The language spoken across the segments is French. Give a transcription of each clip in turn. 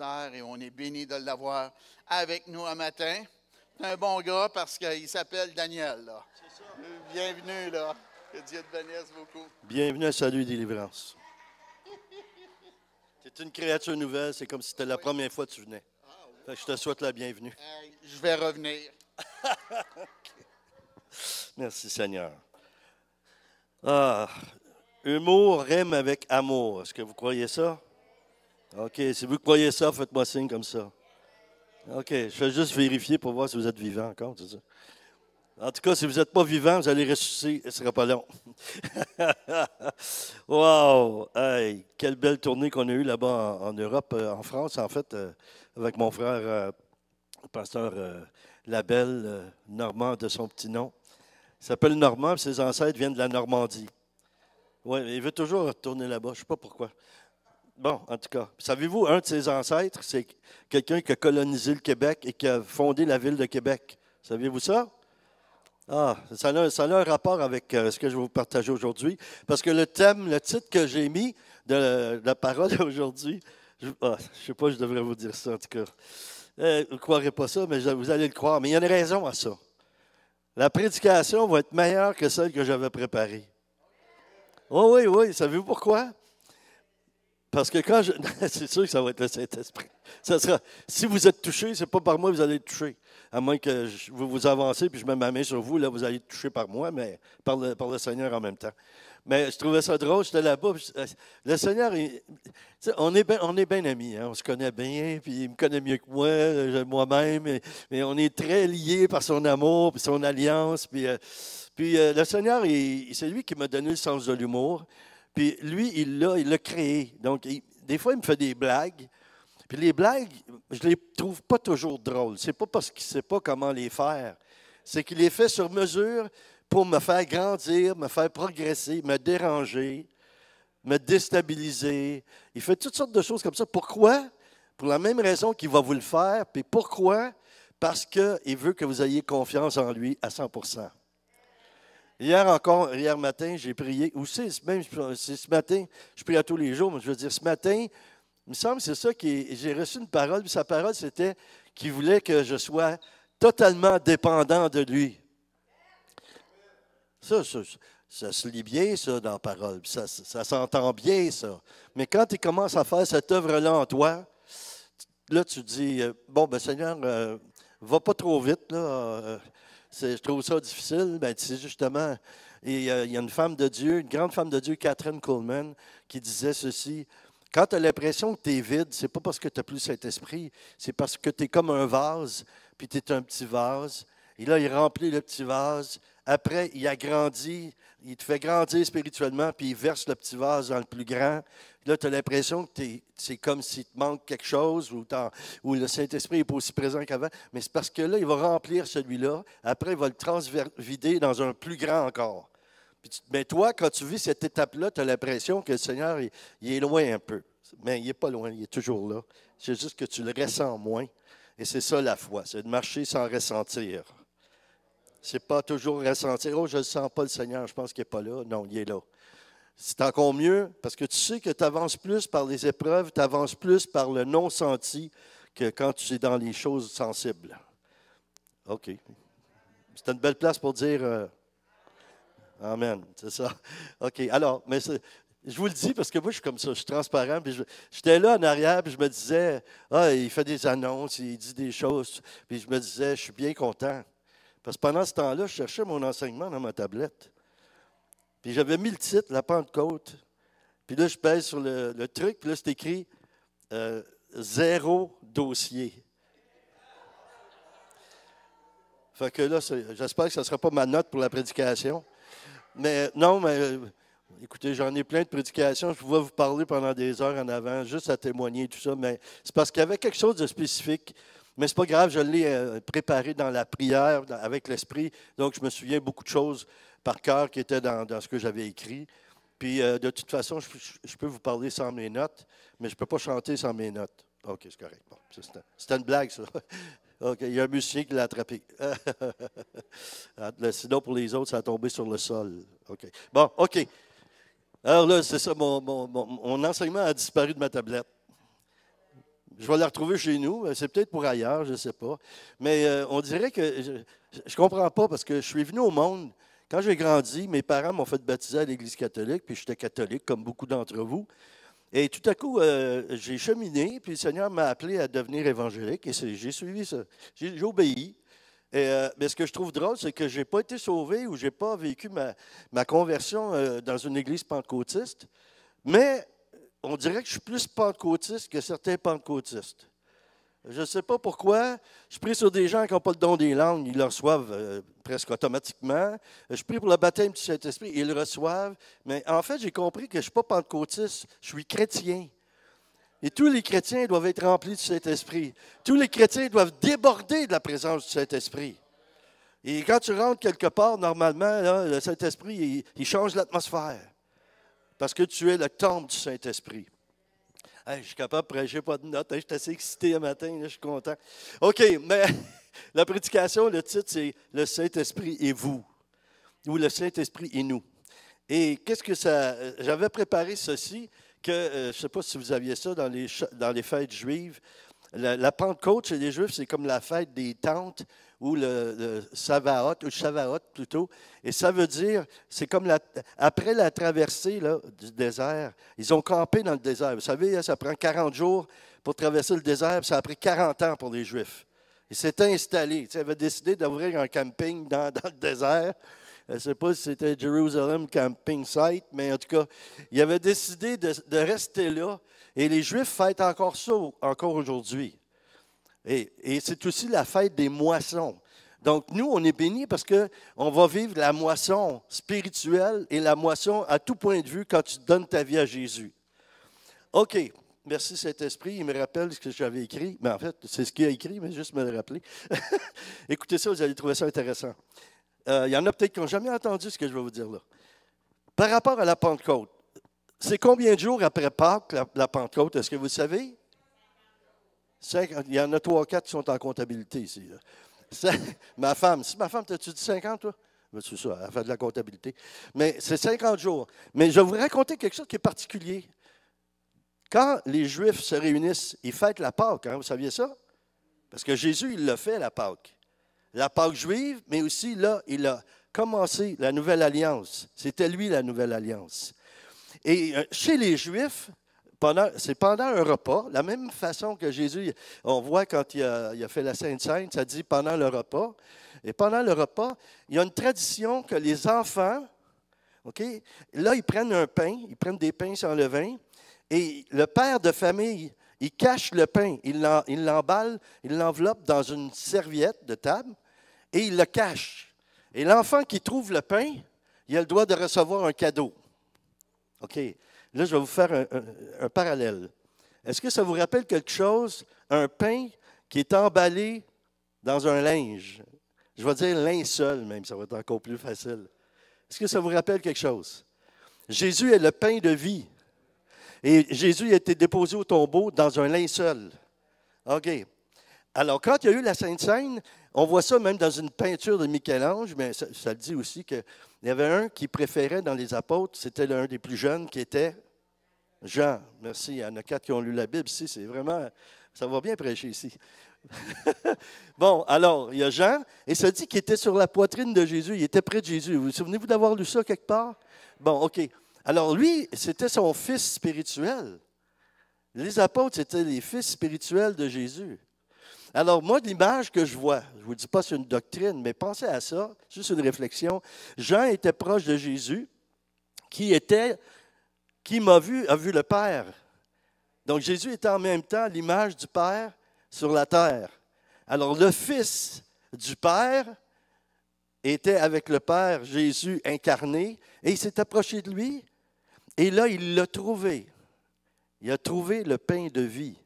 pasteur et on est béni de l'avoir avec nous un matin. C'est un bon gars parce qu'il s'appelle Daniel. Là. C'est ça. Bienvenue, là. Que Dieu te bénisse beaucoup. Bienvenue à Salut et Délivrance. Tu es une créature nouvelle, c'est comme si c'était la première fois que tu venais. Fait que je te souhaite la bienvenue. Je vais revenir. Merci Seigneur. Humour rime avec amour. Est-ce que vous croyez ça? OK, si vous croyez ça, faites-moi signe comme ça. OK, je vais juste vérifier pour voir si vous êtes vivant encore, c'est ça? En tout cas, si vous n'êtes pas vivant, vous allez ressusciter, ce ne sera pas long. Wow! Hey, quelle belle tournée qu'on a eue là-bas en Europe, en France, en fait, avec mon frère, pasteur Labelle, Normand de son petit nom. Il s'appelle Normand, puis ses ancêtres viennent de la Normandie. Oui, il veut toujours retourner là-bas, je ne sais pas pourquoi. Bon, en tout cas, savez-vous, un de ses ancêtres, c'est quelqu'un qui a colonisé le Québec et qui a fondé la ville de Québec. Saviez-vous ça? Ah, ça a un rapport avec ce que je vais vous partager aujourd'hui. Parce que le titre que j'ai mis de la parole aujourd'hui, je ne sais pas, je devrais vous dire ça en tout cas. Vous ne croirez pas ça, mais vous allez le croire. Mais il y a une raison à ça. La prédication va être meilleure que celle que j'avais préparée. Oh, oui, oui. Savez-vous pourquoi? Parce que quand je. C'est sûr que ça va être le Saint-Esprit. Ça sera, si vous êtes touché, ce n'est pas par moi que vous allez être touché. À moins que vous vous avancez puis je mets ma main sur vous, là, vous allez être touché par moi, mais par le Seigneur en même temps. Mais je trouvais ça drôle, j'étais là-bas. Le Seigneur, on est bien amis, hein, on se connaît bien, puis il me connaît mieux que moi-même, mais on est très liés par son amour, puis son alliance. Puis le Seigneur, c'est lui qui m'a donné le sens de l'humour. Puis lui, il l'a créé. Donc, des fois, il me fait des blagues. Puis les blagues, je ne les trouve pas toujours drôles. C'est pas parce qu'il ne sait pas comment les faire. C'est qu'il les fait sur mesure pour me faire grandir, me faire progresser, me déranger, me déstabiliser. Il fait toutes sortes de choses comme ça. Pourquoi? Pour la même raison qu'il va vous le faire. Puis pourquoi? Parce qu'il veut que vous ayez confiance en lui à 100%. Hier matin, j'ai prié. Ou c'est ce matin, je prie à tous les jours, mais je veux dire, ce matin, il me semble que c'est ça j'ai reçu une parole, puis sa parole, c'était qu'il voulait que je sois totalement dépendant de lui. Ça se lit bien, ça, dans la parole. Puis ça s'entend bien, ça. Mais quand il commence à faire cette œuvre-là en toi, là, tu dis, bon, ben Seigneur, va pas trop vite, là. Je trouve ça difficile. Ben, tu sais, justement, il y a une femme de Dieu, une grande femme de Dieu, Catherine Coleman, qui disait ceci. Quand tu as l'impression que tu es vide, c'est pas parce que tu n'as plus cet esprit, c'est parce que tu es comme un vase, puis tu es un petit vase. Et là, il remplit le petit vase. Après, il agrandit, il te fait grandir spirituellement, puis il verse le petit vase dans le plus grand. Là, tu as l'impression que c'est comme s'il te manque quelque chose, ou le Saint-Esprit n'est pas aussi présent qu'avant. Mais c'est parce que là, il va remplir celui-là. Après, il va le transvider dans un plus grand encore. Mais toi, quand tu vis cette étape-là, tu as l'impression que le Seigneur, il est loin un peu. Mais il n'est pas loin, il est toujours là. C'est juste que tu le ressens moins. Et c'est ça la foi, c'est de marcher sans ressentir. C'est pas toujours ressentir. Oh, je ne sens pas le Seigneur, je pense qu'il n'est pas là. Non, il est là. C'est encore mieux parce que tu sais que tu avances plus par les épreuves, tu avances plus par le non-senti que quand tu es dans les choses sensibles. OK. C'est une belle place pour dire Amen, c'est ça. OK. Alors, mais je vous le dis parce que moi, je suis comme ça, je suis transparent. Puis j'étais là en arrière, puis je me disais, il fait des annonces, il dit des choses. Puis je me disais, je suis bien content. Parce que pendant ce temps-là, je cherchais mon enseignement dans ma tablette. Puis j'avais mis le titre, La Pentecôte. Puis là, je pèse sur le truc, puis là, c'est écrit zéro dossier. Fait que là, j'espère que ce ne sera pas ma note pour la prédication. Mais non, mais écoutez, j'en ai plein de prédications. Je pouvais vous parler pendant des heures en avant, juste à témoigner tout ça. Mais c'est parce qu'il y avait quelque chose de spécifique. Mais c'est pas grave, je l'ai préparé dans la prière, avec l'Esprit. Donc, je me souviens beaucoup de choses par cœur qui étaient dans ce que j'avais écrit. Puis, de toute façon, je peux vous parler sans mes notes, mais je ne peux pas chanter sans mes notes. OK, c'est correct. Bon, c'était une blague, ça. OK, il y a un musicien qui l'a attrapé. Sinon, pour les autres, ça a tombé sur le sol. OK. Bon, OK. Alors là, c'est ça, mon enseignement a disparu de ma tablette. je vais la retrouver chez nous. C'est peut-être pour ailleurs, je ne sais pas. Mais on dirait que je ne comprends pas parce que je suis venu au monde. Quand j'ai grandi, mes parents m'ont fait baptiser à l'Église catholique, puis j'étais catholique, comme beaucoup d'entre vous. Et tout à coup, j'ai cheminé, puis le Seigneur m'a appelé à devenir évangélique, et j'ai suivi ça. J'ai obéi. Mais ce que je trouve drôle, c'est que je n'ai pas été sauvé ou je n'ai pas vécu ma conversion dans une église pentecôtiste, mais on dirait que je suis plus pentecôtiste que certains pentecôtistes. Je ne sais pas pourquoi. Je prie sur des gens qui n'ont pas le don des langues, ils le reçoivent presque automatiquement. Je prie pour le baptême du Saint-Esprit, ils le reçoivent. Mais en fait, j'ai compris que je ne suis pas pentecôtiste, je suis chrétien. Et tous les chrétiens doivent être remplis du Saint-Esprit. Tous les chrétiens doivent déborder de la présence du Saint-Esprit. Et quand tu rentres quelque part, normalement, là, le Saint-Esprit, il change l'atmosphère. Parce que tu es le temple du Saint-Esprit. Hey, je suis capable de prêcher, pas de notes. Je suis assez excité un matin, là, je suis content. OK, mais la prédication, le titre, c'est « Le Saint-Esprit et vous » ou « Le Saint-Esprit et nous ». Et qu'est-ce que ça... J'avais préparé ceci, que je ne sais pas si vous aviez ça dans les fêtes juives. La Pentecôte chez les Juifs, c'est comme la fête des tentes ou le Savaot, ou Shavuot plutôt. Et ça veut dire, c'est comme après la traversée là, du désert, ils ont campé dans le désert. Vous savez, ça prend 40 jours pour traverser le désert, ça a pris 40 ans pour les Juifs. Ils s'étaient installés. Ils avaient décidé d'ouvrir un camping dans le désert. Je ne sais pas si c'était Jerusalem Camping Site, mais en tout cas, ils avaient décidé de rester là. Et les Juifs fêtent encore ça, encore aujourd'hui. Et c'est aussi la fête des moissons. Donc, nous, on est bénis parce qu'on va vivre la moisson spirituelle et la moisson à tout point de vue quand tu donnes ta vie à Jésus. OK. Merci Saint-Esprit. Il me rappelle ce que j'avais écrit. Mais en fait, c'est ce qu'il a écrit, mais juste me le rappeler. Écoutez ça, vous allez trouver ça intéressant. Il y en a peut-être qui n'ont jamais entendu ce que je vais vous dire là. Par rapport à la Pentecôte, c'est combien de jours après Pâques, la Pentecôte? Est-ce que vous le savez? 50, il y en a 3 ou 4 qui sont en comptabilité ici. Ma femme, t'as-tu dit 50, toi? C'est ça, elle fait de la comptabilité. Mais c'est 50 jours. Mais je vais vous raconter quelque chose qui est particulier. Quand les Juifs se réunissent, ils fêtent la Pâque, hein, vous saviez ça? Parce que Jésus, il l'a fait, la Pâque. La Pâque juive, mais aussi là, il a commencé la nouvelle alliance. C'était lui la nouvelle alliance. Et chez les Juifs, c'est pendant un repas, la même façon que Jésus, on voit quand il a fait la Sainte Seine, ça dit pendant le repas. Et pendant le repas, il y a une tradition que les enfants, OK, là, ils prennent un pain, ils prennent des pains sans levain, et le père de famille, il cache le pain, il l'emballe, il l'enveloppe dans une serviette de table, et il le cache. Et l'enfant qui trouve le pain, il a le droit de recevoir un cadeau. OK. Là, je vais vous faire un parallèle. Est-ce que ça vous rappelle quelque chose? Un pain qui est emballé dans un linge. Je vais dire linceul même, ça va être encore plus facile. Est-ce que ça vous rappelle quelque chose? Jésus est le pain de vie. Et Jésus a été déposé au tombeau dans un linceul. OK. Alors, quand il y a eu la Sainte Seine, on voit ça même dans une peinture de Michel-Ange, mais ça le dit aussi qu'il y avait un qui préférait dans les apôtres, c'était l'un des plus jeunes qui était Jean. Merci, il y en a 4 qui ont lu la Bible ici, c'est vraiment, ça va bien prêcher ici. Bon, alors, il y a Jean, et ça dit qu'il était sur la poitrine de Jésus, il était près de Jésus. Vous souvenez-vous d'avoir lu ça quelque part? Bon, OK. Alors, lui, c'était son fils spirituel. Les apôtres, c'était les fils spirituels de Jésus. Alors, moi, l'image que je vois, je ne vous dis pas c'est une doctrine, mais pensez à ça, juste une réflexion. Jean était proche de Jésus, qui a vu le Père. Donc, Jésus était en même temps l'image du Père sur la terre. Alors, le Fils du Père était avec le Père, Jésus incarné, et il s'est approché de lui, et là, il l'a trouvé. Il a trouvé le pain de vie.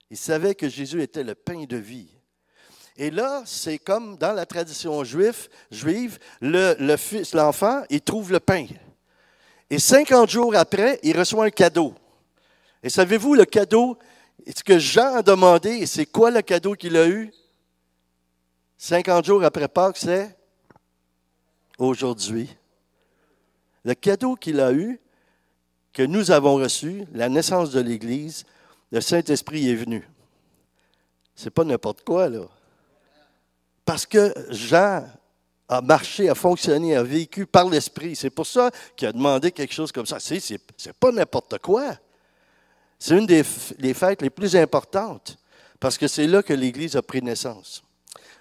Il savait que Jésus était le pain de vie. Et là, c'est comme dans la tradition juive, l'enfant, il trouve le pain. Et 50 jours après, il reçoit un cadeau. Et savez-vous, le cadeau, ce que Jean a demandé, et c'est quoi le cadeau qu'il a eu? 50 jours après Pâques, c'est aujourd'hui. Le cadeau qu'il a eu, que nous avons reçu, la naissance de l'Église, le Saint-Esprit est venu. C'est pas n'importe quoi, là. Parce que Jean a marché, a fonctionné, a vécu par l'Esprit. C'est pour ça qu'il a demandé quelque chose comme ça. C'est pas n'importe quoi. C'est une des fêtes les plus importantes, parce que c'est là que l'Église a pris naissance.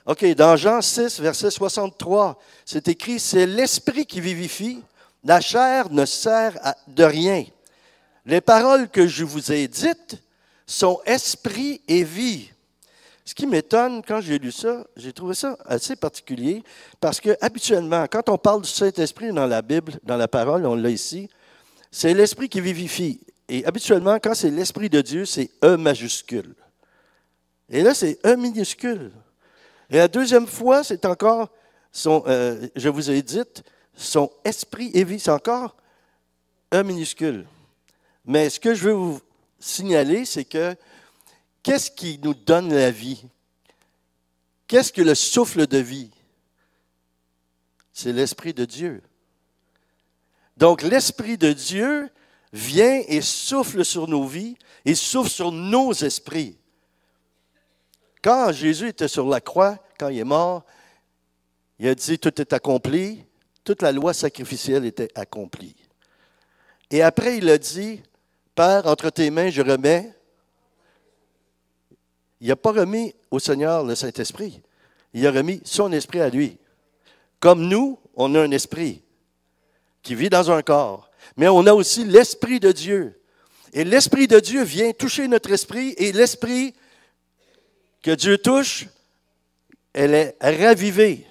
OK, dans Jean 6, verset 63, c'est écrit, « C'est l'Esprit qui vivifie, la chair ne sert de rien. Les paroles que je vous ai dites sont esprit et vie. » Ce qui m'étonne, quand j'ai lu ça, j'ai trouvé ça assez particulier, parce que habituellement, quand on parle du Saint-Esprit dans la Bible, dans la parole, on l'a ici, c'est l'Esprit qui vivifie. Et habituellement, quand c'est l'Esprit de Dieu, c'est E majuscule. Et là, c'est E minuscule. Et la deuxième fois, c'est encore, je vous ai dit, son esprit et vie, c'est encore E minuscule. Mais ce que je veux vous signaler, c'est que qu'est-ce qui nous donne la vie? Qu'est-ce que le souffle de vie? C'est l'Esprit de Dieu. Donc, l'Esprit de Dieu vient et souffle sur nos vies et souffle sur nos esprits. Quand Jésus était sur la croix, quand il est mort, il a dit « Tout est accompli », toute la loi sacrificielle était accomplie. Et après, il a dit « Père, entre tes mains, je remets ». Il n'a pas remis au Seigneur le Saint-Esprit. Il a remis son esprit à lui. Comme nous, on a un esprit qui vit dans un corps. Mais on a aussi l'Esprit de Dieu. Et l'Esprit de Dieu vient toucher notre esprit. Et l'Esprit que Dieu touche, elle est ravivée.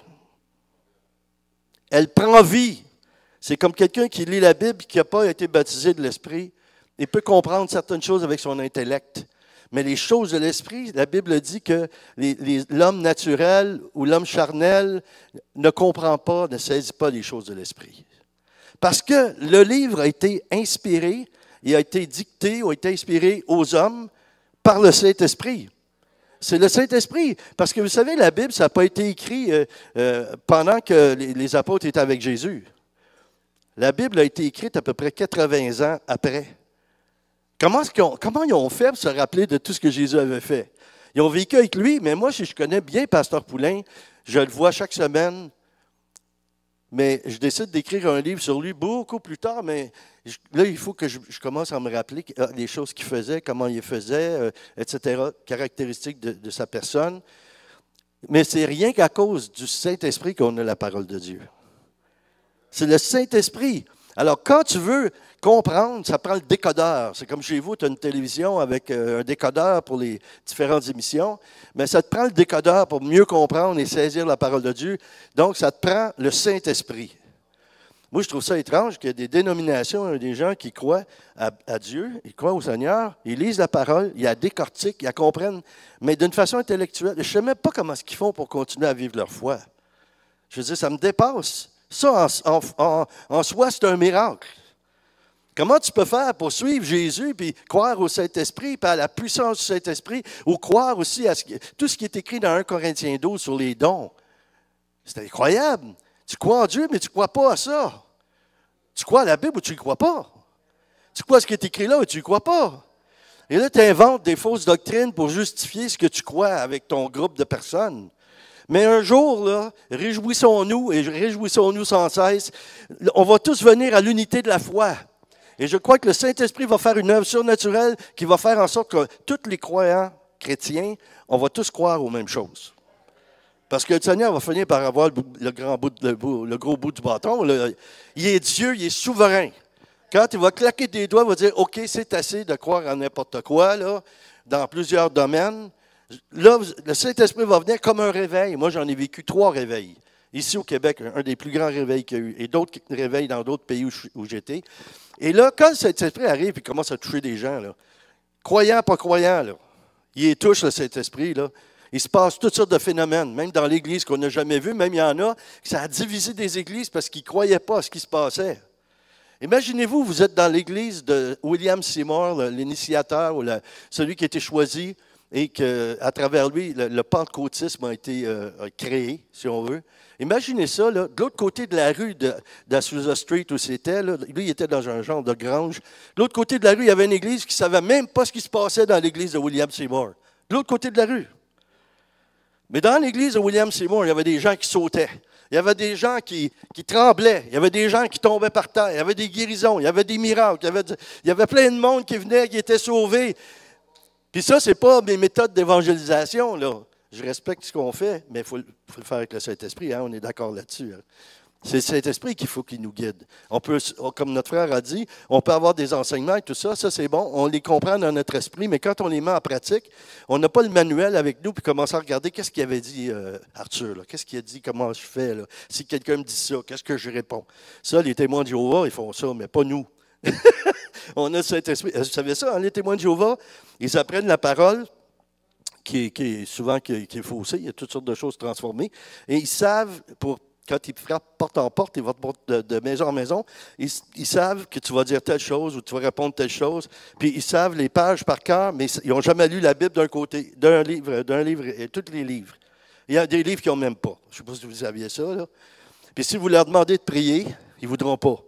Elle prend vie. C'est comme quelqu'un qui lit la Bible et qui n'a pas été baptisé de l'Esprit. Il peut comprendre certaines choses avec son intellect. Mais les choses de l'esprit, la Bible dit que l'homme naturel ou l'homme charnel ne comprend pas, ne saisit pas les choses de l'esprit. Parce que le livre a été inspiré, il a été dicté, ou a été inspiré aux hommes par le Saint-Esprit. C'est le Saint-Esprit. Parce que vous savez, la Bible, ça n'a pas été écrit pendant que les apôtres étaient avec Jésus. La Bible a été écrite à peu près 80 ans après. Comment ils ont fait pour se rappeler de tout ce que Jésus avait fait? Ils ont vécu avec lui, mais moi, je connais bien Pasteur Poulain. Je le vois chaque semaine. Mais je décide d'écrire un livre sur lui beaucoup plus tard. Mais là, il faut que je commence à me rappeler les choses qu'il faisait, comment il faisait, etc., caractéristiques de sa personne. Mais c'est rien qu'à cause du Saint-Esprit qu'on a la parole de Dieu. C'est le Saint-Esprit. Alors, quand tu veux comprendre, ça prend le décodeur. C'est comme chez vous, tu as une télévision avec un décodeur pour les différentes émissions, mais ça te prend le décodeur pour mieux comprendre et saisir la parole de Dieu. Donc, ça te prend le Saint-Esprit. Moi, je trouve ça étrange qu'il y ait des dénominations, des gens qui croient à Dieu, ils croient au Seigneur, ils lisent la parole, ils la décortiquent, ils la comprennent, mais d'une façon intellectuelle. Je ne sais même pas comment ils font pour continuer à vivre leur foi. Je veux dire, ça me dépasse. Ça, en soi, c'est un miracle. Comment tu peux faire pour suivre Jésus, puis croire au Saint-Esprit, puis à la puissance du Saint-Esprit, ou croire aussi à tout ce qui est écrit dans 1 Corinthiens 12 sur les dons? C'est incroyable. Tu crois en Dieu, mais tu ne crois pas à ça. Tu crois à la Bible ou tu ne crois pas. Tu crois à ce qui est écrit là ou tu ne crois pas. Et là, tu inventes des fausses doctrines pour justifier ce que tu crois avec ton groupe de personnes. Mais un jour, là, réjouissons-nous et réjouissons-nous sans cesse. On va tous venir à l'unité de la foi. Et je crois que le Saint-Esprit va faire une œuvre surnaturelle qui va faire en sorte que tous les croyants chrétiens, on va tous croire aux mêmes choses. Parce que le Seigneur va finir par avoir le gros bout du bâton. Là. Il est Dieu, il est souverain. Quand il va claquer des doigts, il va dire « OK, c'est assez de croire en n'importe quoi, là, dans plusieurs domaines. » Là, le Saint-Esprit va venir comme un réveil. Moi, j'en ai vécu 3 réveils. Ici au Québec, un des plus grands réveils qu'il y a eu, et d'autres réveils dans d'autres pays où j'étais. Et là, quand le Saint-Esprit arrive et commence à toucher des gens, là, croyants, pas croyants, là, il les touche, le Saint-Esprit, là. Il se passe toutes sortes de phénomènes, même dans l'Église qu'on n'a jamais vu, même il y en a, ça a divisé des églises parce qu'ils ne croyaient pas à ce qui se passait. Imaginez-vous, vous êtes dans l'église de William Seymour, l'initiateur, ou celui qui a été choisi, et qu'à travers lui, le pentecôtisme a été créé, si on veut. Imaginez ça, là, de l'autre côté de la rue d'Azusa Street où c'était, là, lui, il était dans un genre de grange. De l'autre côté de la rue, il y avait une église qui ne savait même pas ce qui se passait dans l'église de William Seymour. De l'autre côté de la rue. Mais dans l'église de William Seymour, il y avait des gens qui sautaient. Il y avait des gens qui tremblaient. Il y avait des gens qui tombaient par terre. Il y avait des guérisons. Il y avait des miracles. Il y avait plein de monde qui venait, qui était sauvé. Puis ça, ce n'est pas mes méthodes d'évangélisation, là. Je respecte ce qu'on fait, mais il faut le faire avec le Saint-Esprit, hein, on est d'accord là-dessus. Hein. C'est le Saint-Esprit qu'il faut qu'il nous guide. On peut, comme notre frère a dit, on peut avoir des enseignements et tout ça, ça c'est bon, on les comprend dans notre esprit, mais quand on les met en pratique, on n'a pas le manuel avec nous, puis commencer à regarder qu'est-ce qu'il avait dit Arthur, qu'est-ce qu'il a dit, comment je fais, là. Si quelqu'un me dit ça, qu'est-ce que je réponds. Ça, les témoins de Jéhovah, ils font ça, mais pas nous. On a le Saint-Esprit. Vous savez ça, hein, les témoins de Jéhovah, ils apprennent la parole, qui est faussée, il y a toutes sortes de choses transformées, et ils savent, quand ils frappent porte en porte, ils vont de maison en maison, ils savent que tu vas dire telle chose ou tu vas répondre telle chose, puis ils savent les pages par cœur, mais ils n'ont jamais lu la Bible d'un côté, d'un livre, et tous les livres. Il y a des livres qu'ils n'ont même pas. Je ne sais pas si vous saviez ça, là. Puis si vous leur demandez de prier, ils ne voudront pas.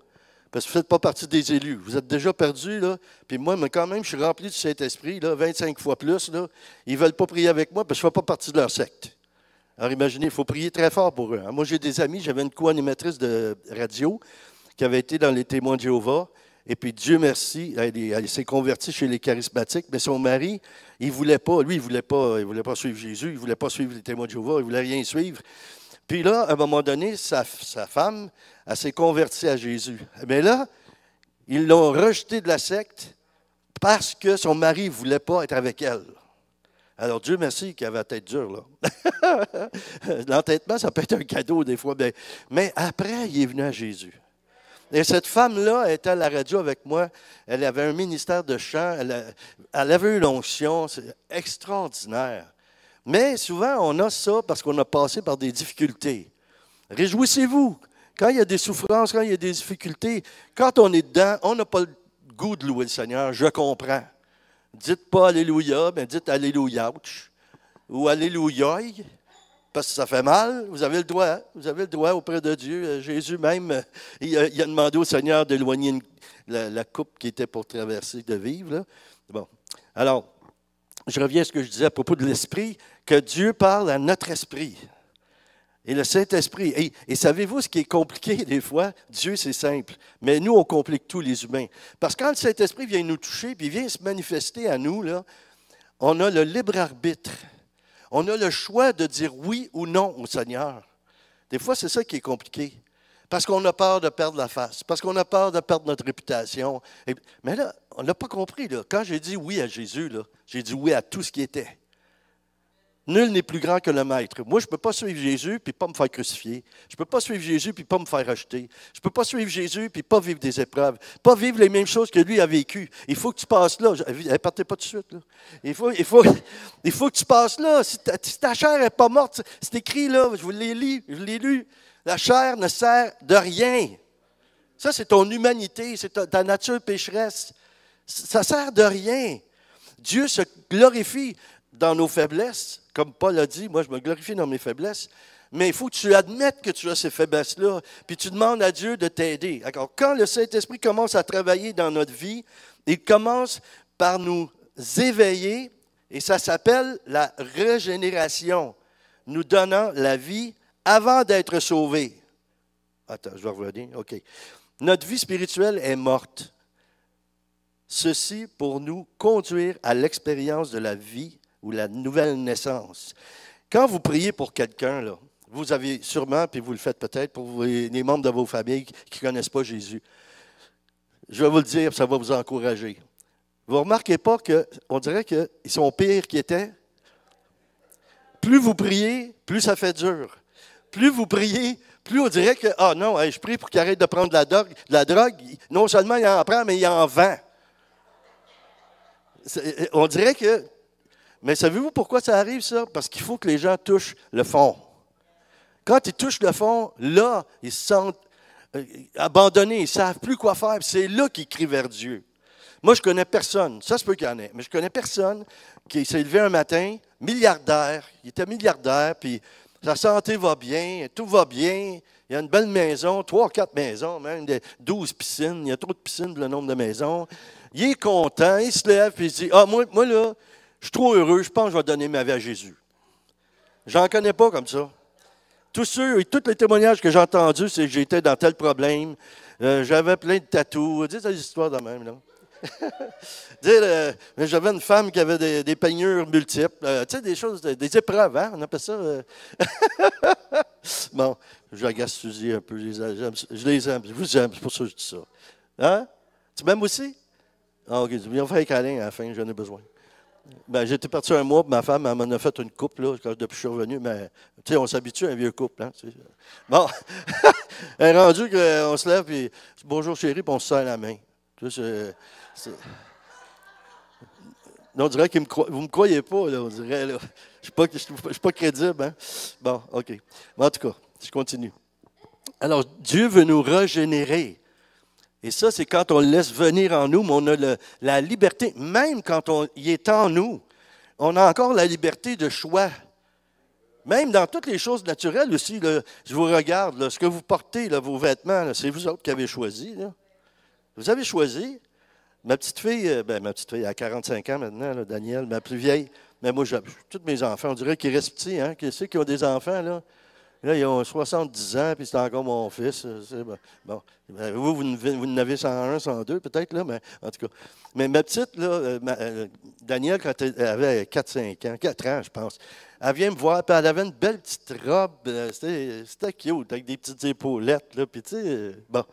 Parce que vous ne faites pas partie des élus. Vous êtes déjà perdus, là. Puis moi, mais quand même, je suis rempli du Saint-Esprit, là, 25 fois plus, là. Ils ne veulent pas prier avec moi parce que je ne fais pas partie de leur secte. Alors imaginez, il faut prier très fort pour eux. Moi, j'ai des amis, j'avais une co-animatrice de radio qui avait été dans les témoins de Jéhovah. Et puis, Dieu merci, elle s'est convertie chez les charismatiques. Mais son mari, il ne voulait pas. Lui, il ne voulait pas suivre Jésus. Il ne voulait pas suivre les témoins de Jéhovah. Il ne voulait rien suivre. Puis là, à un moment donné, sa femme, elle s'est convertie à Jésus. Mais là, ils l'ont rejetée de la secte parce que son mari ne voulait pas être avec elle. Alors, Dieu merci qu'il avait la tête dure, là. L'entêtement, ça peut être un cadeau des fois. Mais après, il est venu à Jésus. Et cette femme-là, elle était à la radio avec moi. Elle avait un ministère de chant. Elle avait une onction. C'est extraordinaire. Mais souvent, on a ça parce qu'on a passé par des difficultés. Réjouissez-vous. Quand il y a des souffrances, quand il y a des difficultés, quand on est dedans, on n'a pas le goût de louer le Seigneur. Je comprends. Dites pas Alléluia, mais dites Alléluia ou Alléluia, parce que ça fait mal. Vous avez le droit. Vous avez le droit auprès de Dieu. Jésus même, il a demandé au Seigneur d'éloigner la coupe qui était pour traverser, de vivre. Là. Bon. Alors, je reviens à ce que je disais à propos de l'Esprit, que Dieu parle à notre esprit. Et le Saint-Esprit. Et savez-vous ce qui est compliqué des fois? Dieu, c'est simple. Mais nous, on complique tous les humains. Parce que quand le Saint-Esprit vient nous toucher, puis vient se manifester à nous, là, on a le libre arbitre. On a le choix de dire oui ou non au Seigneur. Des fois, c'est ça qui est compliqué. Parce qu'on a peur de perdre la face. Parce qu'on a peur de perdre notre réputation. Mais là, on n'a pas compris. Là. Quand j'ai dit oui à Jésus, là, j'ai dit oui à tout ce qui était. Nul n'est plus grand que le Maître. Moi, je ne peux pas suivre Jésus puis pas me faire crucifier. Je ne peux pas suivre Jésus puis pas me faire rejeter. Je ne peux pas suivre Jésus puis pas vivre des épreuves. Pas vivre les mêmes choses que lui a vécues. Il faut que tu passes là. Ne partez pas tout de suite. Là. Il faut que tu passes là. Si ta chair n'est pas morte, c'est écrit là, je vous l'ai lu. La chair ne sert de rien. Ça, c'est ton humanité, c'est ta nature pécheresse. Ça ne sert de rien. Dieu se glorifie dans nos faiblesses. Comme Paul a dit, moi, je me glorifie dans mes faiblesses. Mais il faut que tu admettes que tu as ces faiblesses-là, puis tu demandes à Dieu de t'aider. D'accord? Quand le Saint-Esprit commence à travailler dans notre vie, il commence par nous éveiller, et ça s'appelle la régénération, nous donnant la vie avant d'être sauvés. Attends, je vais revenir. OK. Notre vie spirituelle est morte. Ceci pour nous conduire à l'expérience de la vie ou la nouvelle naissance. Quand vous priez pour quelqu'un, là, vous avez sûrement, puis vous le faites peut-être pour les membres de vos familles qui ne connaissent pas Jésus. Je vais vous le dire, ça va vous encourager. Vous ne remarquez pas qu'on dirait qu'ils sont pires qu'ils étaient? Plus vous priez, plus ça fait dur. Plus vous priez, plus on dirait que, ah non, je prie pour qu'il arrête de prendre de la drogue. Non seulement il en prend, mais il en vend. On dirait que... Mais savez-vous pourquoi ça arrive, ça? Parce qu'il faut que les gens touchent le fond. Quand ils touchent le fond, là, ils se sentent abandonnés, ils ne savent plus quoi faire. C'est là qu'ils crient vers Dieu. Moi, je connais personne, ça se peut qu'il y en ait, mais je connais personne qui s'est levé un matin, milliardaire, il était milliardaire, puis sa santé va bien, tout va bien, il y a une belle maison, 3 ou 4 maisons, même 12 piscines, il y a trop de piscines pour le nombre de maisons. Il est content, il se lève, puis il se dit, ah, moi là, je suis trop heureux, je pense que je vais donner ma vie à Jésus. J'en connais pas comme ça. Tous les témoignages que j'ai entendus, c'est que j'étais dans tel problème, j'avais plein de tatous, dis des histoires de même, là. J'avais une femme qui avait des peignures multiples, des choses, des épreuves, hein, on appelle ça. Bon, j'agace Suzy un peu, je les aime, je vous aime, c'est pour ça que je dis ça. Hein? Tu m'aimes aussi? Ah, OK, viens faire un câlin à la fin, j'en ai besoin. Ben, j'étais parti un mois, puis ma femme, elle m'en a fait une coupe, là, depuis que je suis revenu, mais, tu sais, on s'habitue à un vieux couple, hein, tu sais. Bon, elle est rendue qu'on se lève, puis bonjour chérie, puis on se serre la main. Tu sais, non, on dirait que vous ne me croyez pas, là, on dirait, là. Je ne suis pas crédible, hein. Bon, OK. Mais en tout cas, je continue. Alors, Dieu veut nous régénérer. Et ça, c'est quand on le laisse venir en nous, mais on a la liberté, même quand il est en nous, on a encore la liberté de choix. Même dans toutes les choses naturelles aussi, là, je vous regarde, là, ce que vous portez, là, vos vêtements, là, c'est vous autres qui avez choisi. Là. Vous avez choisi. Ma petite fille, elle a 45 ans maintenant, là, Danielle, ma plus vieille. Mais moi, tous mes enfants, on dirait qu'ils restent petits. Hein? Ceux qui ont des enfants, là, ils ont 70 ans, puis c'est encore mon fils. Bon. Vous en avez 101, 102 peut-être, là, mais en tout cas. Mais ma petite, là, Danielle, quand elle avait 4-5 ans, 4 ans, je pense, elle vient me voir, puis elle avait une belle petite robe. C'était cute, avec des petites épaulettes, là, puis tu sais, bon.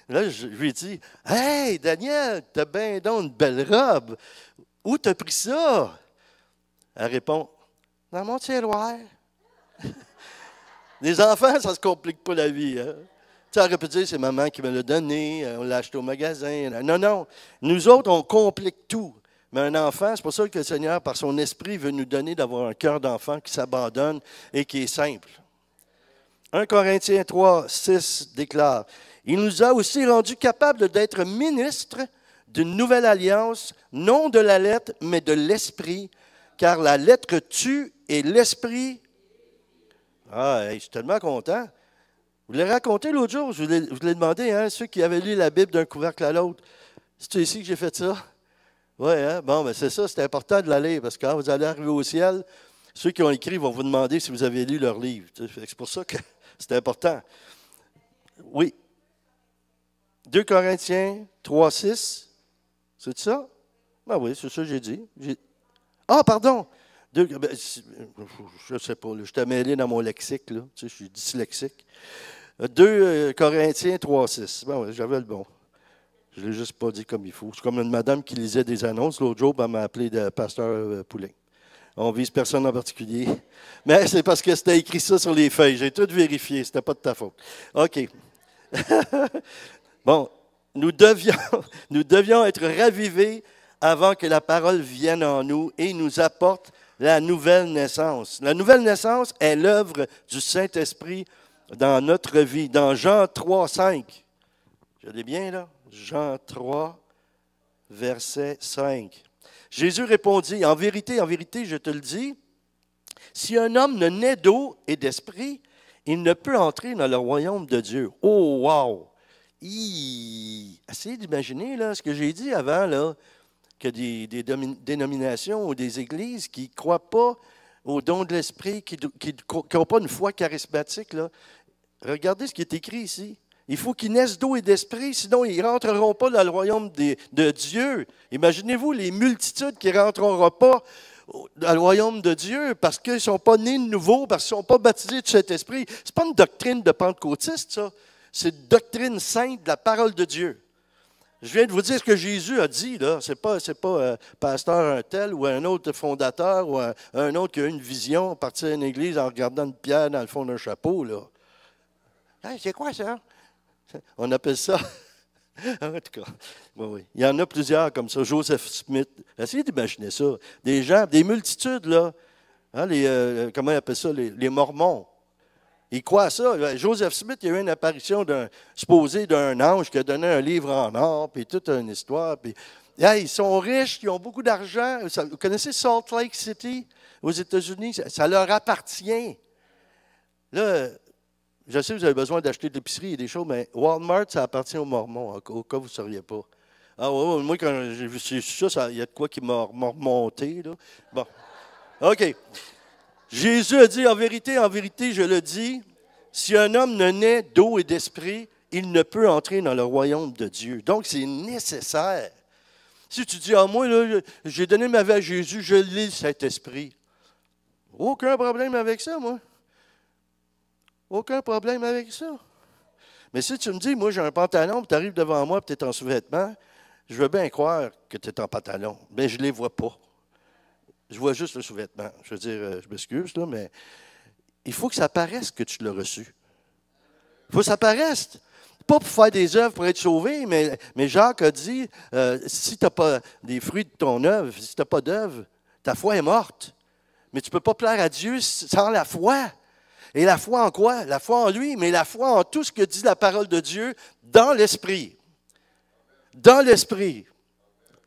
Là, je lui ai dit, « Hey, Danielle, t'as bien donc une belle robe. Où t'as pris ça? » Elle répond, « Dans mon tiroir. » Les enfants, ça ne se complique pas la vie. Hein? Tu aurais pu dire, c'est maman qui me l'a donné, on l'a acheté au magasin. Non, non. Nous autres, on complique tout. Mais un enfant, c'est pour ça que le Seigneur, par son esprit, veut nous donner d'avoir un cœur d'enfant qui s'abandonne et qui est simple. 1 Corinthiens 3, 6 déclare, « Il nous a aussi rendus capables d'être ministres d'une nouvelle alliance, non de la lettre, mais de l'esprit, car la lettre tue et l'esprit... » Ah, je suis tellement content. Vous l'avez raconté l'autre jour, je vous l'ai demandé, hein, ceux qui avaient lu la Bible d'un couvercle à l'autre. C'est ici que j'ai fait ça? Oui, hein? Bon, ben c'est ça, c'est important de la lire, parce que quand vous allez arriver au ciel, ceux qui ont écrit vont vous demander si vous avez lu leur livre. C'est pour ça que c'est important. Oui. 2 Corinthiens 3, 6. C'est ça? Ben oui, c'est ça que j'ai dit. Ah, pardon! Je ne sais pas, je t'ai mêlé dans mon lexique, là. Tu sais, je suis dyslexique. 2 Corinthiens 3, 6. Ben oui, j'avais le bon. Je ne l'ai juste pas dit comme il faut. C'est comme une madame qui lisait des annonces. L'autre jour, elle m'a appelé de pasteur Poulain. On vise personne en particulier. Mais c'est parce que c'était écrit ça sur les feuilles. J'ai tout vérifié. Ce n'était pas de ta faute. OK. Bon, nous devions être ravivés avant que la parole vienne en nous et nous apporte la nouvelle naissance. La nouvelle naissance est l'œuvre du Saint-Esprit dans notre vie. Dans Jean 3, 5. Je l'ai bien, là? Jean 3, verset 5. Jésus répondit, en vérité, je te le dis, si un homme ne naît d'eau et d'esprit, il ne peut entrer dans le royaume de Dieu. Oh, wow! Essayez d'imaginer là, ce que j'ai dit avant, là, que des dénominations ou des églises qui ne croient pas au don de l'esprit, qui n'ont pas une foi charismatique. Là. Regardez ce qui est écrit ici. Il faut qu'ils naissent d'eau et d'esprit, sinon ils ne rentreront pas dans le royaume de Dieu. Imaginez-vous les multitudes qui ne rentreront pas dans le royaume de Dieu parce qu'ils ne sont pas nés de nouveau, parce qu'ils ne sont pas baptisés de cet esprit. Ce n'est pas une doctrine de pentecôtiste, ça. C'est une doctrine sainte de la parole de Dieu. Je viens de vous dire ce que Jésus a dit, là. Ce n'est pas pasteur un tel ou un autre fondateur ou un autre qui a une vision, partir d'une église en regardant une pierre dans le fond d'un chapeau, là. Hey, c'est quoi ça? On appelle ça, en tout cas, oui. Il y en a plusieurs comme ça. Joseph Smith, essayez d'imaginer ça. Des gens, des multitudes, là, hein, comment ils appellent ça, les Mormons. Ils croient à ça. Joseph Smith, il y a eu une apparition supposée d'un ange qui a donné un livre en or, puis toute une histoire. Puis Hey, ils sont riches, ils ont beaucoup d'argent. Vous connaissez Salt Lake City aux États-Unis? Ça leur appartient. Là, je sais que vous avez besoin d'acheter de l'épicerie et des choses, mais Walmart, ça appartient aux Mormons, au cas où vous ne sauriez pas. Ah ouais, moi, quand j'ai vu ça, il y a de quoi qui m'a remonté, là. Bon. OK. Jésus a dit, en vérité, je le dis, si un homme ne naît d'eau et d'esprit, il ne peut entrer dans le royaume de Dieu. Donc, c'est nécessaire. Si tu dis, ah, moi, là, j'ai donné ma vie à Jésus, je lis cet esprit. Aucun problème avec ça, moi. Aucun problème avec ça. Mais si tu me dis, moi, j'ai un pantalon, puis tu arrives devant moi, puis tu es en sous-vêtements, je veux bien croire que tu es en pantalon, mais je ne les vois pas. Je vois juste le sous-vêtement. Je veux dire, je m'excuse, là, mais il faut que ça paraisse que tu l'as reçu. Il faut que ça paraisse. Pas pour faire des œuvres pour être sauvé, mais Jacques a dit, si tu n'as pas des fruits de ton œuvre, si tu n'as pas d'œuvre, ta foi est morte. Mais tu ne peux pas plaire à Dieu sans la foi. Et la foi en quoi? La foi en lui, mais la foi en tout ce que dit la parole de Dieu dans l'esprit. Dans l'esprit.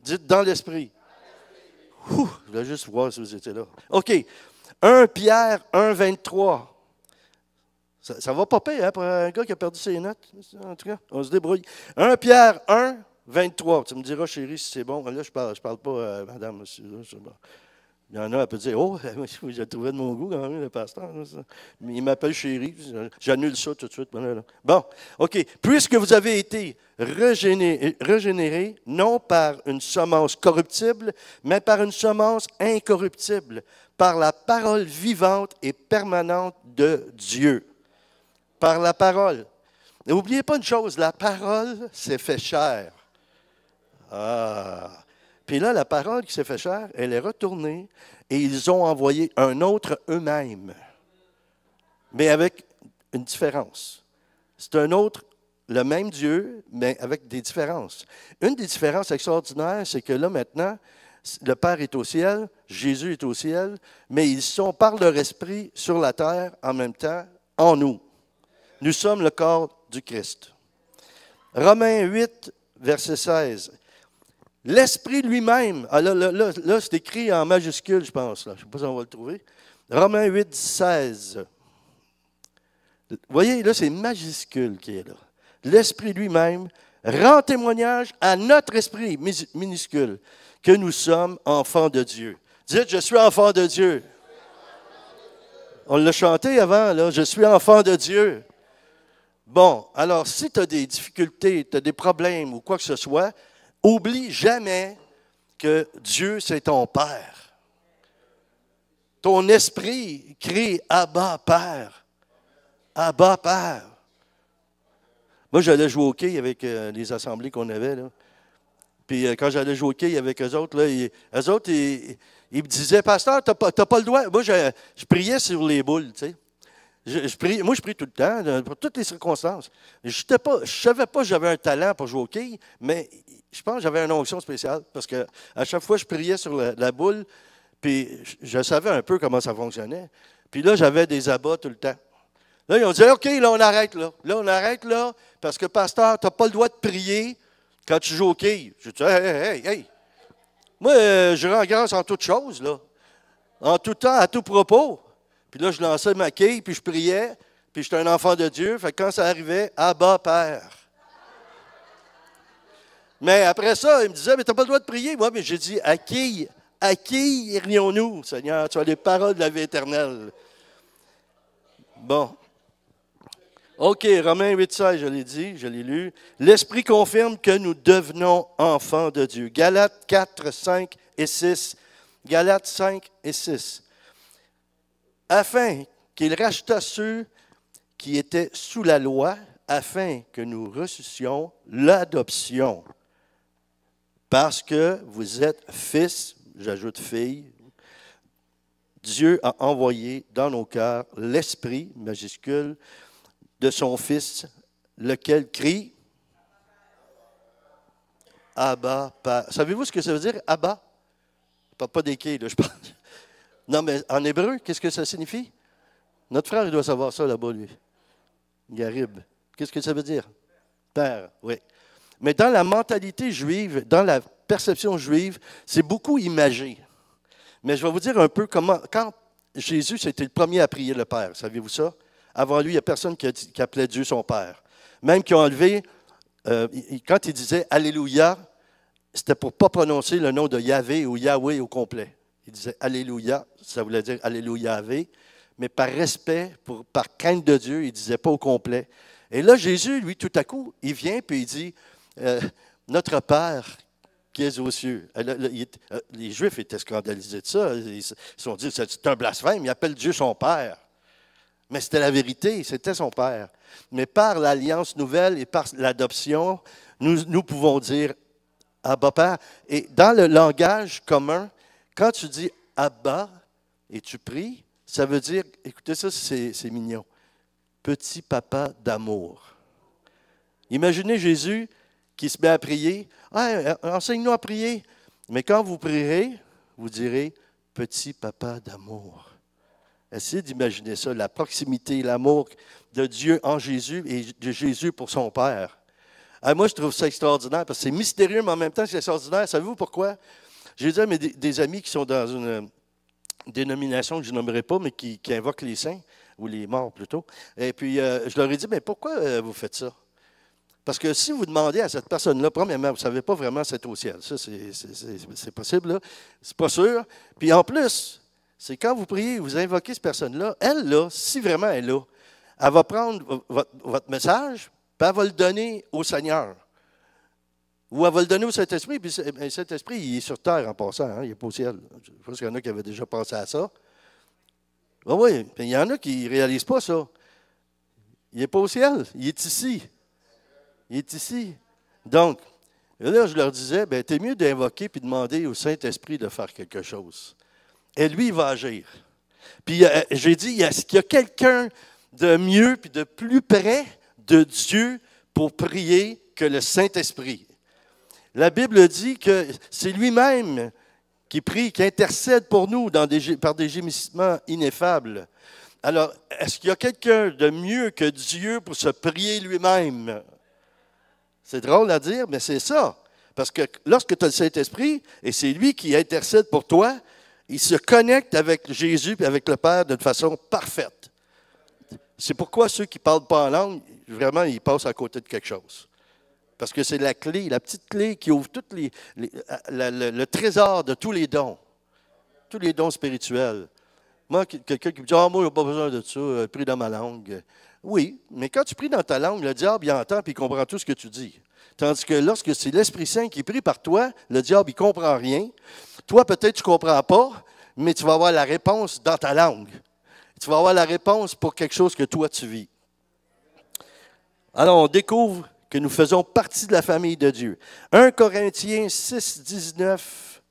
Dites dans l'esprit. Je voulais juste voir si vous étiez là. OK. 1 Pierre 1, 23. Ça va pas pire, hein, pour un gars qui a perdu ses notes. En tout cas, on se débrouille. 1 Pierre 1, 23. Tu me diras, chérie, si c'est bon. Là, je parle pas à madame. Il y en a, elle peut dire, oh, j'ai trouvé de mon goût quand même, le pasteur. Mais il m'appelle chérie. J'annule ça tout de suite. Bon, OK. Puisque vous avez été régénérés, non par une semence corruptible, mais par une semence incorruptible, par la parole vivante et permanente de Dieu. Par la parole. N'oubliez pas une chose, la parole s'est fait chair. Ah! Puis là, la parole qui s'est fait chair, elle est retournée et ils ont envoyé un autre eux-mêmes. Mais avec une différence. C'est un autre, le même Dieu, mais avec des différences. Une des différences extraordinaires, c'est que là, maintenant, le Père est au ciel, Jésus est au ciel, mais ils sont par leur esprit sur la terre en même temps, en nous. Nous sommes le corps du Christ. Romains 8, verset 16. L'Esprit lui-même, là c'est écrit en majuscule, je pense. Là. Je ne sais pas si on va le trouver. Romains 8, 16. Vous voyez, là, c'est majuscule qui est là. L'Esprit lui-même rend témoignage à notre esprit, minuscule, que nous sommes enfants de Dieu. Dites, je suis enfant de Dieu. On l'a chanté avant, là, je suis enfant de Dieu. Bon, alors, si tu as des difficultés, tu as des problèmes ou quoi que ce soit, oublie jamais que Dieu, c'est ton Père. Ton esprit crie « Abba, Père ». Abba, Père. Moi, j'allais jouer au hockey avec les assemblées qu'on avait, là. Puis quand j'allais jouer au hockey avec eux autres, là, ils me disaient « Pasteur, tu n'as pas le droit. » Moi, je priais sur les boules, tu sais. Je prie tout le temps, pour toutes les circonstances. Je ne savais pas que j'avais un talent pour jouer au hockey, mais je pense que j'avais une onction spéciale parce qu'à chaque fois, je priais sur la boule, puis je savais un peu comment ça fonctionnait. Puis là, j'avais des abats tout le temps. Là, ils ont dit, OK, là, on arrête là. Là, on arrête là, parce que, pasteur, tu n'as pas le droit de prier quand tu joues au hockey. J'ai dit, hey. Moi, je rends grâce en toutes choses, là. En tout temps, à tout propos. Puis là, je lançais ma quille, puis je priais, puis j'étais un enfant de Dieu. Fait que quand ça arrivait, Abba, Père. Mais après ça, il me disait, mais tu n'as pas le droit de prier. Moi, mais j'ai dit, à qui irions-nous, Seigneur? Tu as les paroles de la vie éternelle. Bon. OK, Romains 8,16, je l'ai dit, je l'ai lu. L'Esprit confirme que nous devenons enfants de Dieu. Galates 4, 5 et 6. Galates 5 et 6. Afin qu'il racheta ceux qui étaient sous la loi, afin que nous reçussions l'adoption. Parce que vous êtes fils, j'ajoute fille, Dieu a envoyé dans nos cœurs l'Esprit, majuscule, de son Fils, lequel crie Abba, Père. Savez-vous ce que ça veut dire, Abba? Pas des quilles, là, je parle. Non, mais en hébreu, qu'est-ce que ça signifie? Notre frère, il doit savoir ça là-bas, lui. Garib. Qu'est-ce que ça veut dire? Père, oui. Mais dans la mentalité juive, dans la perception juive, c'est beaucoup imagé. Mais je vais vous dire un peu comment, quand Jésus, c'était le premier à prier le Père, saviez-vous ça? Avant lui, il n'y a personne qui appelait Dieu son Père. Même qui ont enlevé, quand il disait « Alléluia », c'était pour ne pas prononcer le nom de Yahvé ou Yahweh au complet. Il disait « Alléluia », ça voulait dire « Alléluia Yahvé », mais par respect, par crainte de Dieu, il ne disait pas au complet. Et là, Jésus, lui, tout à coup, il vient et il dit Notre Père qui est aux cieux. Les Juifs étaient scandalisés de ça. Ils se sont dit c'est un blasphème, il appelle Dieu son Père. Mais c'était la vérité, c'était son Père. Mais par l'alliance nouvelle et par l'adoption, nous pouvons dire Abba Père. Et dans le langage commun, quand tu dis Abba et tu pries, ça veut dire, écoutez ça, c'est mignon, petit papa d'amour. Imaginez Jésus qui se met à prier. Ah, enseigne-nous à prier. Mais quand vous prierez, vous direz petit papa d'amour. Essayez d'imaginer ça, la proximité, l'amour de Dieu en Jésus et de Jésus pour son Père. Ah, moi, je trouve ça extraordinaire parce que c'est mystérieux, mais en même temps, c'est extraordinaire. Savez-vous pourquoi? J'ai dit à des amis qui sont dans une dénomination que je nommerai pas, mais qui invoquent les saints, ou les morts plutôt. Et puis, je leur ai dit, mais pourquoi vous faites ça? Parce que si vous demandez à cette personne-là, premièrement, vous ne savez pas vraiment si c'est au ciel. Ça, c'est possible, là. C'est pas sûr. Puis en plus, c'est quand vous priez, vous invoquez cette personne-là, elle, là, si vraiment elle est là, elle va prendre votre message, puis elle va le donner au Seigneur. Ou elle va le donner au Saint-Esprit, puis le Saint-Esprit, il est sur terre en passant, hein, il n'est pas au ciel. Je pense qu'il y en a qui avaient déjà pensé à ça. Ah oui, il y en a qui ne réalisent pas ça. Il n'est pas au ciel, il est ici. Il est ici. Donc, là, je leur disais, bien, t'es mieux d'invoquer puis demander au Saint-Esprit de faire quelque chose. Et lui, il va agir. Puis j'ai dit, est-ce qu'il y a quelqu'un de mieux puis de plus près de Dieu pour prier que le Saint-Esprit? La Bible dit que c'est lui-même qui prie, qui intercède pour nous par des gémissements ineffables. Alors, est-ce qu'il y a quelqu'un de mieux que Dieu pour se prier lui-même? C'est drôle à dire, mais c'est ça. Parce que lorsque tu as le Saint-Esprit, et c'est lui qui intercède pour toi, il se connecte avec Jésus et avec le Père d'une façon parfaite. C'est pourquoi ceux qui ne parlent pas en langue, vraiment, ils passent à côté de quelque chose. Parce que c'est la clé, la petite clé qui ouvre le trésor de tous les dons spirituels. Moi, quelqu'un qui me dit « Ah, moi, je n'ai pas besoin de ça, prie dans ma langue. » Oui, mais quand tu pries dans ta langue, le diable, il entend et il comprend tout ce que tu dis. Tandis que lorsque c'est l'Esprit Saint qui prie par toi, le diable, il ne comprend rien. Toi, peut-être, tu ne comprends pas, mais tu vas avoir la réponse dans ta langue. Tu vas avoir la réponse pour quelque chose que toi, tu vis. Alors, on découvre que nous faisons partie de la famille de Dieu. 1 Corinthiens 6, 19.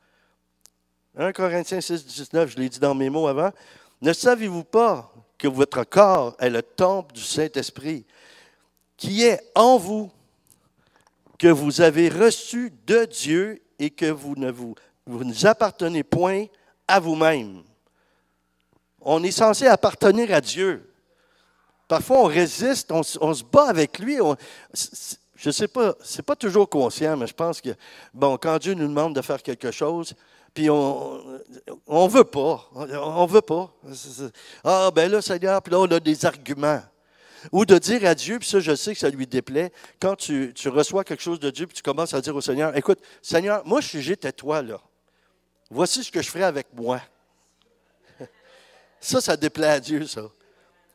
1 Corinthiens 6, 19, je l'ai dit dans mes mots avant. Ne savez-vous pas que votre corps est le temple du Saint-Esprit qui est en vous, que vous avez reçu de Dieu et que vous ne appartenez point à vous-même. On est censé appartenir à Dieu. Parfois, on résiste, on se bat avec lui. Je ne sais pas, ce n'est pas toujours conscient, mais je pense que, bon, quand Dieu nous demande de faire quelque chose, puis on ne veut pas. On veut pas. Ah, ben là, Seigneur, puis là, on a des arguments. Ou de dire à Dieu, puis ça, je sais que ça lui déplaît, quand tu reçois quelque chose de Dieu, puis tu commences à dire au Seigneur, écoute, Seigneur, moi, si j'étais toi, là, voici ce que je ferais avec moi. Ça déplaît à Dieu, ça.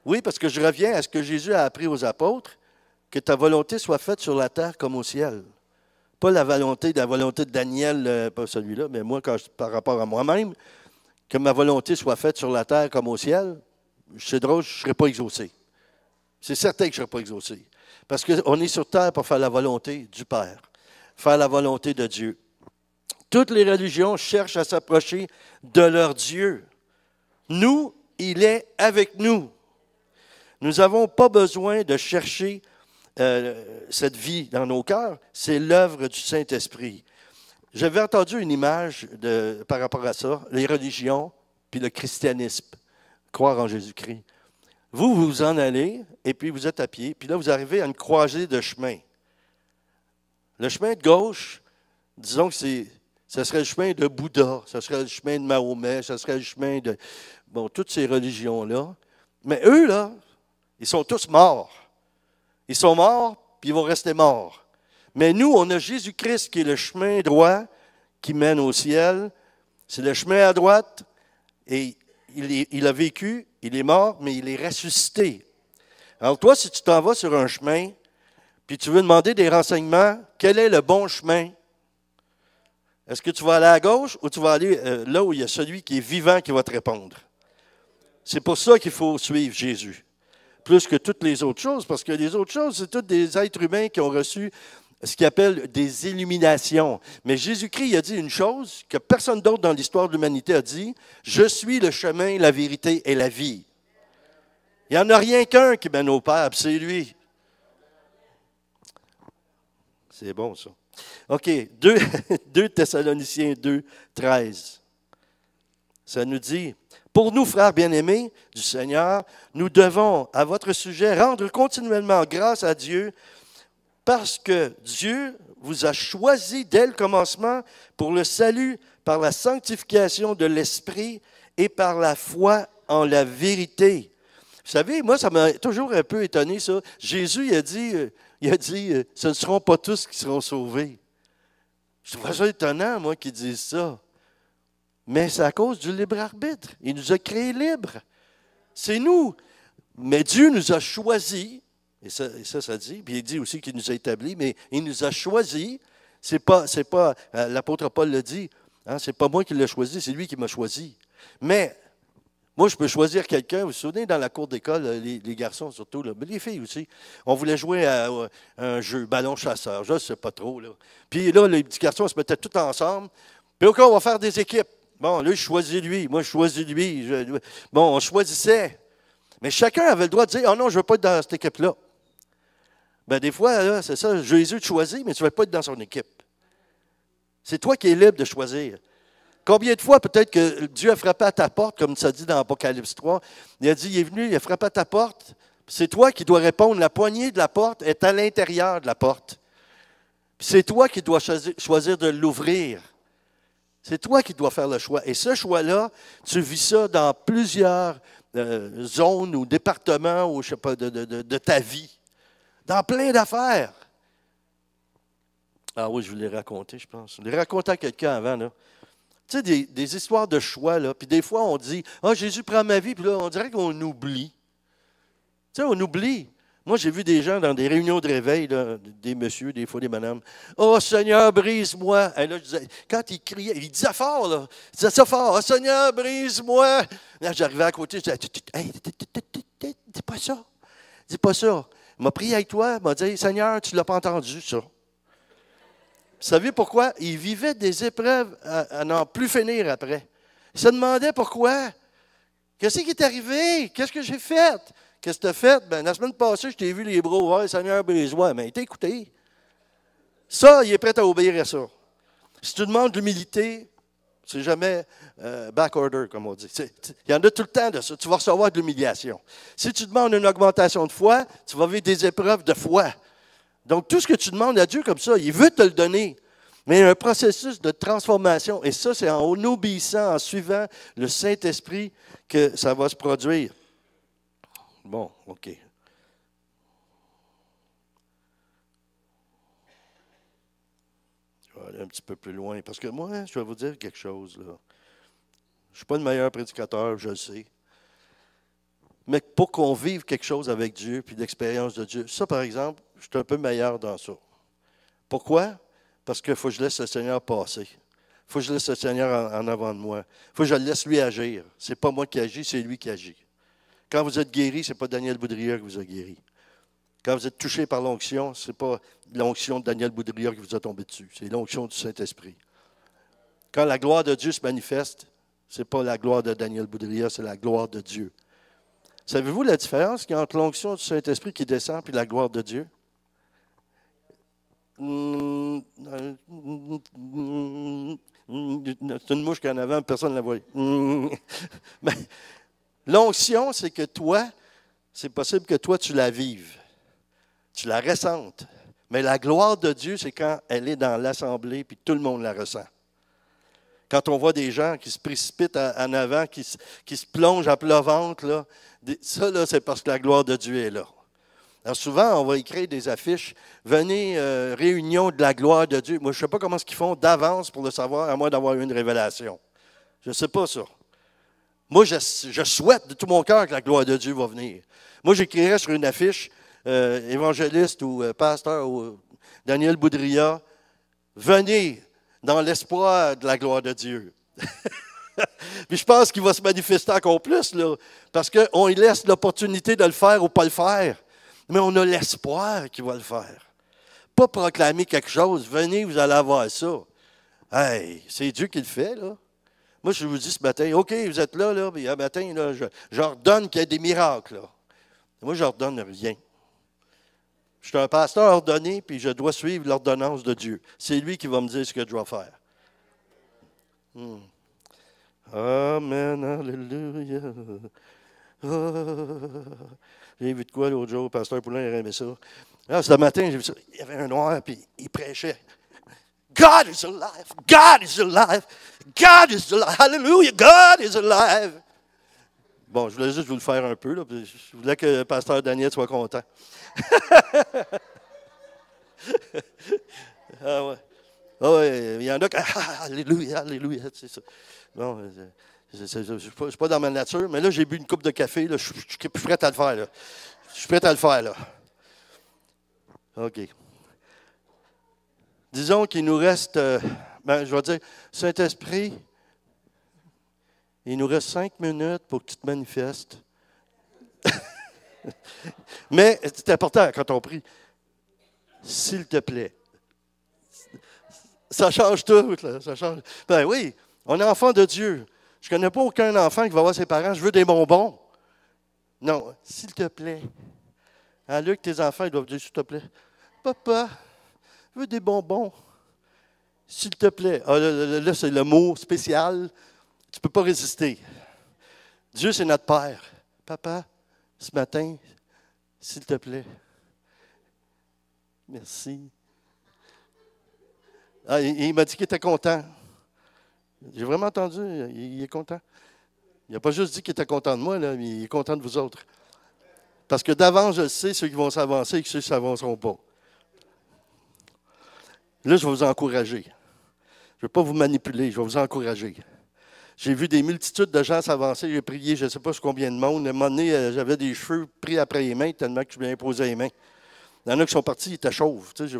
Oui, parce que je reviens à ce que Jésus a appris aux apôtres, que ta volonté soit faite sur la terre comme au ciel. Pas la volonté de Daniel, pas celui-là, mais moi, par rapport à moi-même, que ma volonté soit faite sur la terre comme au ciel, c'est drôle, je ne serai pas exaucé. C'est certain que je ne serai pas exaucé. Parce qu'on est sur terre pour faire la volonté du Père, faire la volonté de Dieu. Toutes les religions cherchent à s'approcher de leur Dieu. Nous, il est avec nous. Nous n'avons pas besoin de chercher cette vie dans nos cœurs. C'est l'œuvre du Saint-Esprit. J'avais entendu une image par rapport à ça, les religions puis le christianisme, croire en Jésus-Christ. Vous vous en allez, et puis vous êtes à pied, puis là, vous arrivez à une croisée de chemins. Le chemin de gauche, Disons que ce serait le chemin de Bouddha, ce serait le chemin de Mahomet, ce serait le chemin de toutes ces religions-là. Mais eux, là, ils sont tous morts. Ils sont morts, puis ils vont rester morts. Mais nous, on a Jésus-Christ qui est le chemin droit qui mène au ciel. C'est le chemin à droite, et il a vécu, il est mort, mais il est ressuscité. Alors toi, si tu t'en vas sur un chemin, puis tu veux demander des renseignements, quel est le bon chemin? Est-ce que tu vas aller à gauche ou tu vas aller là où il y a celui qui est vivant qui va te répondre? C'est pour ça qu'il faut suivre Jésus, plus que toutes les autres choses, parce que les autres choses, c'est tous des êtres humains qui ont reçu ce qu'ils appellent des illuminations. Mais Jésus-Christ il a dit une chose que personne d'autre dans l'histoire de l'humanité a dit, « Je suis le chemin, la vérité et la vie. » Il n'y en a rien qu'un qui mène au Père, c'est lui. C'est bon, ça. OK, 2 Thessaloniciens 2, 13. Ça nous dit, « Pour nous, frères bien-aimés du Seigneur, nous devons, à votre sujet, rendre continuellement grâce à Dieu, parce que Dieu vous a choisi dès le commencement pour le salut par la sanctification de l'Esprit et par la foi en la vérité. » Vous savez, moi, ça m'a toujours un peu étonné, ça. Jésus, il a dit, ce ne seront pas tous qui seront sauvés. Je trouve ça étonnant, moi, qu'ils disent ça. Mais c'est à cause du libre arbitre. Il nous a créés libres. C'est nous. Mais Dieu nous a choisis, et ça dit, puis il dit aussi qu'il nous a établis, mais il nous a choisis. C'est pas l'apôtre Paul le dit, hein, c'est pas moi qui l'ai choisi, c'est lui qui m'a choisi. Mais moi, je peux choisir quelqu'un. Vous vous souvenez, dans la cour d'école, les garçons surtout, là, mais les filles aussi, on voulait jouer à un jeu, ballon chasseur, je ne sais pas trop. Là. Puis là, les petits garçons se mettaient tous ensemble. Puis OK, on va faire des équipes. Bon, là, je choisis lui, moi, je choisis lui. Bon, on choisissait. Mais chacun avait le droit de dire, « Oh non, je ne veux pas être dans cette équipe-là. » Bien, des fois, là, c'est ça, Jésus te choisit, mais tu ne veux pas être dans son équipe. C'est toi qui es libre de choisir. Combien de fois peut-être que Dieu a frappé à ta porte, comme ça dit dans Apocalypse 3, il a dit, il est venu, il a frappé à ta porte, c'est toi qui dois répondre, la poignée de la porte est à l'intérieur de la porte. C'est toi qui dois choisir de l'ouvrir. C'est toi qui dois faire le choix. Et ce choix-là, tu vis ça dans plusieurs zones ou départements ou, je sais pas, de ta vie. Dans plein d'affaires. Ah oui, je vous l'ai raconté, je pense. Je l'ai raconté à quelqu'un avant, là. Tu sais, des histoires de choix, là. Puis des fois, on dit, « Ah, Jésus prend ma vie. » Puis là, on dirait qu'on oublie. Tu sais, on oublie. Moi, j'ai vu des gens dans des réunions de réveil, là, des messieurs, des fois des madames. « Oh, Seigneur, brise-moi. » Et là, je disais, quand il criait, il disait fort, là. Il disait ça fort. « Oh, Seigneur, brise-moi. » Là, j'arrivais à côté, je disais, « Hey, dis pas ça. Dis pas ça. » Il m'a prié avec toi, il m'a dit, « Seigneur, tu ne l'as pas entendu, ça. » Vous savez pourquoi? Il vivait des épreuves à n'en plus finir après. Il se demandait pourquoi. Qu'est-ce qui est arrivé? Qu'est-ce que j'ai fait? Qu'est-ce que tu as fait? Bien, la semaine passée, je t'ai vu les bras ouverts, Seigneur, brise-moi. Mais il t'a écouté. Ça, il est prêt à obéir à ça. Si tu demandes de l'humilité, c'est jamais back order, comme on dit. Il y en a tout le temps de ça. Tu vas recevoir de l'humiliation. Si tu demandes une augmentation de foi, tu vas vivre des épreuves de foi. Donc, tout ce que tu demandes à Dieu comme ça, il veut te le donner. Mais il y a un processus de transformation. Et ça, c'est en obéissant, en suivant le Saint-Esprit que ça va se produire. Bon, OK. Je vais aller un petit peu plus loin. Parce que moi, je vais vous dire quelque chose, là. Je ne suis pas le meilleur prédicateur, je le sais. Mais pour qu'on vive quelque chose avec Dieu, puis l'expérience de Dieu, ça, par exemple, je suis un peu meilleur dans ça. Pourquoi? Parce qu'il faut que je laisse le Seigneur passer. Il faut que je laisse le Seigneur en avant de moi. Il faut que je le laisse lui agir. Ce n'est pas moi qui agis, c'est lui qui agit. Quand vous êtes guéri, ce n'est pas Daniel Boudria qui vous a guéri. Quand vous êtes touché par l'onction, ce n'est pas l'onction de Daniel Boudria qui vous a tombé dessus. C'est l'onction du Saint-Esprit. Quand la gloire de Dieu se manifeste, ce n'est pas la gloire de Daniel Boudria, c'est la gloire de Dieu. Savez-vous la différence qu'il y a entre l'onction du Saint-Esprit qui descend et la gloire de Dieu? C'est une mouche qui en avait, personne ne la voit. L'onction, c'est que toi, c'est possible que toi, tu la vives. Tu la ressentes. Mais la gloire de Dieu, c'est quand elle est dans l'assemblée puis tout le monde la ressent. Quand on voit des gens qui se précipitent en avant, qui se plongent à plat ventre, là, ça, là, c'est parce que la gloire de Dieu est là. Alors souvent, on va écrire des affiches, venez, réunion de la gloire de Dieu. Moi, je ne sais pas comment ils font d'avance pour le savoir, à moins d'avoir eu une révélation. Je ne sais pas ça. Moi, je souhaite de tout mon cœur que la gloire de Dieu va venir. Moi, j'écrirais sur une affiche, évangéliste ou pasteur ou Daniel Boudria, venez dans l'espoir de la gloire de Dieu. Puis je pense qu'il va se manifester encore plus, là, parce qu'on lui laisse l'opportunité de le faire ou pas le faire. Mais on a l'espoir qu'il va le faire. Pas proclamer quelque chose, venez, vous allez avoir ça. Hey, c'est Dieu qui le fait, là. Moi, je vous dis ce matin, OK, vous êtes là, puis un matin, là, j'ordonne qu'il y ait des miracles, là. Moi, je n'ordonne rien. Je suis un pasteur ordonné, puis je dois suivre l'ordonnance de Dieu. C'est lui qui va me dire ce que je dois faire. Amen, alléluia. J'ai vu de quoi l'autre jour, le pasteur Poulin, il aimait ça. Là, ce matin, j'ai vu ça. Il y avait un noir, puis il prêchait. God is alive! God is alive! God is alive! Hallelujah! God is alive! Bon, je voulais juste vous le faire un peu, là, puis je voulais que le pasteur Daniel soit content. Ah ouais. Ah ouais, il y en a qui. Alléluia, alléluia, c'est ça. Bon, je ne suis pas dans ma nature, mais là, j'ai bu une coupe de café, là, je suis prêt à le faire, là. Je suis prêt à le faire, là. OK. Disons qu'il nous reste, je vais dire, Saint-Esprit, il nous reste 5 minutes pour que tu te manifestes. Mais c'est important quand on prie. S'il te plaît. Ça change tout, là. Ça change. Ben oui, on est enfant de Dieu. Je ne connais pas aucun enfant qui va voir ses parents, je veux des bonbons. Non, s'il te plaît. À Luc, tes enfants, ils doivent dire, s'il te plaît. Papa, je veux des bonbons. S'il te plaît. Ah, là, c'est le mot spécial. Tu ne peux pas résister. Dieu, c'est notre Père. Papa, ce matin, s'il te plaît. Merci. Ah, il m'a dit qu'il était content. J'ai vraiment entendu, il est content. Il n'a pas juste dit qu'il était content de moi, là, mais il est content de vous autres. Parce que d'avance, je sais ceux qui vont s'avancer et ceux qui ne s'avanceront pas. Là, je vais vous encourager. Je ne vais pas vous manipuler, je vais vous encourager. J'ai vu des multitudes de gens s'avancer, j'ai prié, je ne sais pas combien de monde. À un moment donné, j'avais des cheveux pris après les mains, tellement que je m'ai imposé les mains. Il y en a qui sont partis, ils étaient chauves. Tu sais,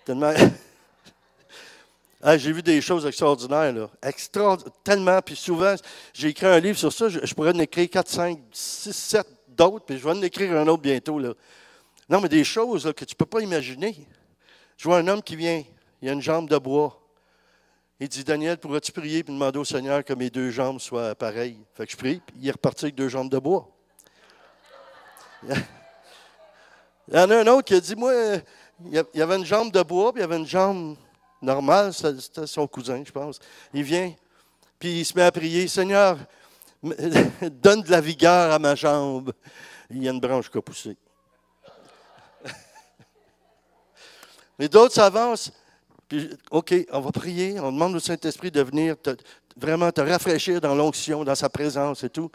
tellement... Ah, j'ai vu des choses extraordinaires, là. Tellement, puis souvent, j'ai écrit un livre sur ça, je pourrais en écrire 4, 5, 6, 7 d'autres, puis je vais en écrire un autre bientôt, là. Non, mais des choses là, que tu ne peux pas imaginer. Je vois un homme qui vient, il a une jambe de bois. Il dit, Daniel, pourrais-tu prier et demander au Seigneur que mes 2 jambes soient pareilles? Fait que je prie, puis il est reparti avec 2 jambes de bois. Il y en a un autre qui a dit, moi, il y avait une jambe de bois, puis il y avait une jambe normale, c'était son cousin, je pense. Il vient, puis il se met à prier, Seigneur, donne de la vigueur à ma jambe. Il y a une branche qui a poussé. Mais d'autres s'avancent. Puis, OK, on va prier, on demande au Saint-Esprit de venir vraiment te rafraîchir dans l'onction, dans sa présence et tout.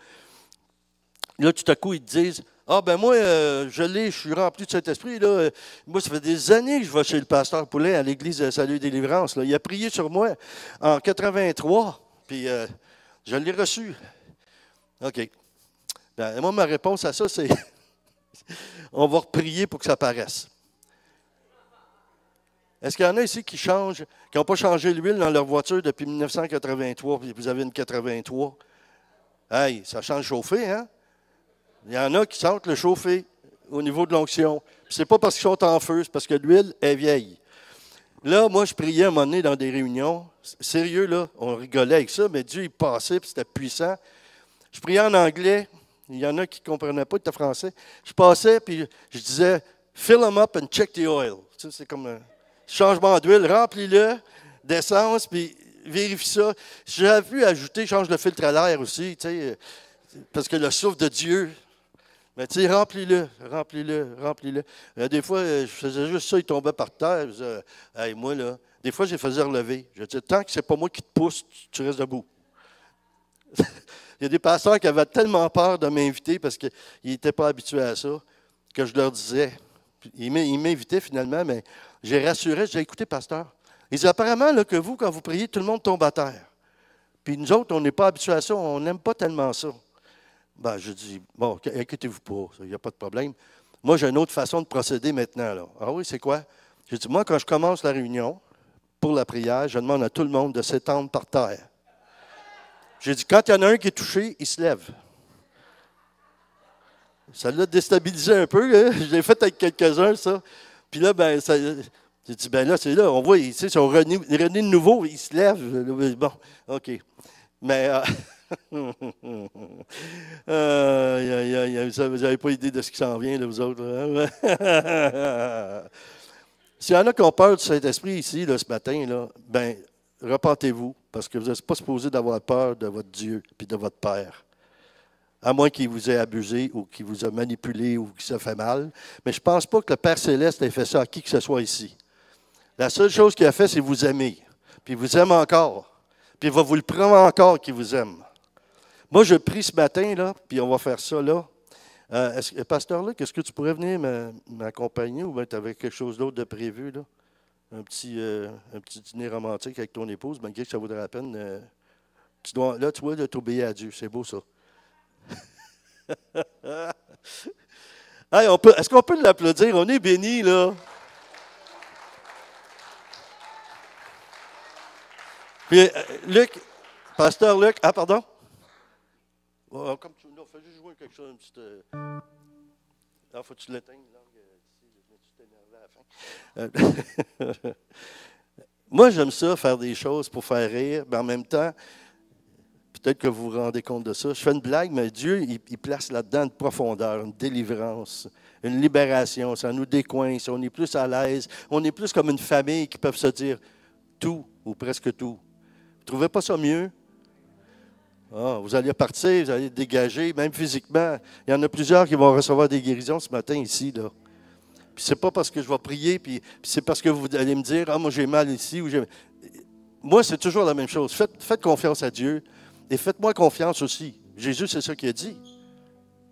Là, tout à coup, ils te disent, ah ben moi, je suis rempli de Saint-Esprit. Là. Moi, ça fait des années que je vais chez le pasteur Poulet à l'église de Salut et Délivrance. Là. Il a prié sur moi en 83, puis je l'ai reçu. OK. Ben, moi, ma réponse à ça, c'est on va reprier pour que ça paraisse. Est-ce qu'il y en a ici qui n'ont pas changé l'huile dans leur voiture depuis 1983, puis vous avez une 83? Hey, ça change chauffer, hein? Il y en a qui sentent le chauffer au niveau de l'onction. Ce n'est pas parce qu'ils sont en feu, c'est parce que l'huile est vieille. Là, moi, je priais à un moment donné dans des réunions. Sérieux, là, on rigolait avec ça, mais Dieu, il passait, puis c'était puissant. Je priais en anglais. Il y en a qui ne comprenaient pas, ils étaient français. Je passais, puis je disais, « Fill them up and check the oil. » Tu sais, c'est comme un changement d'huile. Remplis-le d'essence, puis vérifie ça. Si j'avais pu ajouter, change le filtre à l'air aussi, tu sais, parce que le souffle de Dieu... Mais tu sais, remplis-le, remplis-le, remplis-le. Des fois, je faisais juste ça, il tombait par terre. Je disais, hey, moi, là, des fois, je les faisais relever. Je disais, tant que c'est pas moi qui te pousse, tu restes debout. Il y a des pasteurs qui avaient tellement peur de m'inviter parce qu'ils n'étaient pas habitués à ça, que je leur disais. Ils m'invitaient finalement, mais j'ai rassuré, je disais, écoutez, pasteur, ils disaient, apparemment là, que vous, quand vous priez, tout le monde tombe à terre. Puis nous autres, on n'est pas habitués à ça, on n'aime pas tellement ça. Ben, je dis, bon, inquiétez-vous pas, il n'y a pas de problème. Moi, j'ai une autre façon de procéder maintenant. Là. Ah oui, c'est quoi? Je dis, moi, quand je commence la réunion pour la prière, je demande à tout le monde de s'étendre par terre. J'ai dit, quand il y en a un qui est touché, il se lève. Ça l'a déstabilisé un peu. Hein? Je l'ai fait avec quelques-uns, ça. Puis là, ben, j'ai dit, ben là, c'est là, on voit, ils sont revenus de nouveau, ils se lèvent. Bon, OK. Mais, vous n'avez pas idée de ce qui s'en vient, là, vous autres. Hein? S'il y en a qui ont peur du Saint-Esprit ici, là, ce matin, là, ben, repentez-vous, parce que vous n'êtes pas supposé d'avoir peur de votre Dieu et de votre Père. À moins qu'il vous ait abusé ou qu'il vous ait manipulé ou qu'il s'est fait mal. Mais je ne pense pas que le Père Céleste ait fait ça à qui que ce soit ici. La seule chose qu'il a fait, c'est vous aimer. Puis il vous aime encore. Puis il va vous le prendre encore qu'il vous aime. Moi, je prie ce matin, là, puis on va faire ça là. Pasteur Luc, est-ce que tu pourrais venir m'accompagner ou bien tu avais quelque chose d'autre de prévu, là? Un petit dîner romantique avec ton épouse, malgré que ça vaudrait la peine. Là, tu vois, t'obéir à Dieu. C'est beau, ça. Hey, est-ce qu'on peut l'applaudir? On est bénis, là. Puis, Luc, pasteur Luc, ah, pardon? Oh, comme tu l'as, fais juste jouer quelque chose, une petite. Ah, faut que tu l'éteignes, là. Je me suis énervé à la fin. Moi, j'aime ça, faire des choses pour faire rire, mais en même temps, peut-être que vous vous rendez compte de ça. Je fais une blague, mais Dieu, il place là-dedans une profondeur, une délivrance, une libération. Ça nous décoince, on est plus à l'aise, on est plus comme une famille qui peuvent se dire tout ou presque tout. Vous ne trouvez pas ça mieux? Ah, vous allez partir, vous allez dégager, même physiquement. Il y en a plusieurs qui vont recevoir des guérisons ce matin ici, là. Puis c'est pas parce que je vais prier, puis c'est parce que vous allez me dire, ah, moi j'ai mal ici. Moi, c'est toujours la même chose. Faites confiance à Dieu et faites-moi confiance aussi. Jésus, c'est ça qu'il a dit.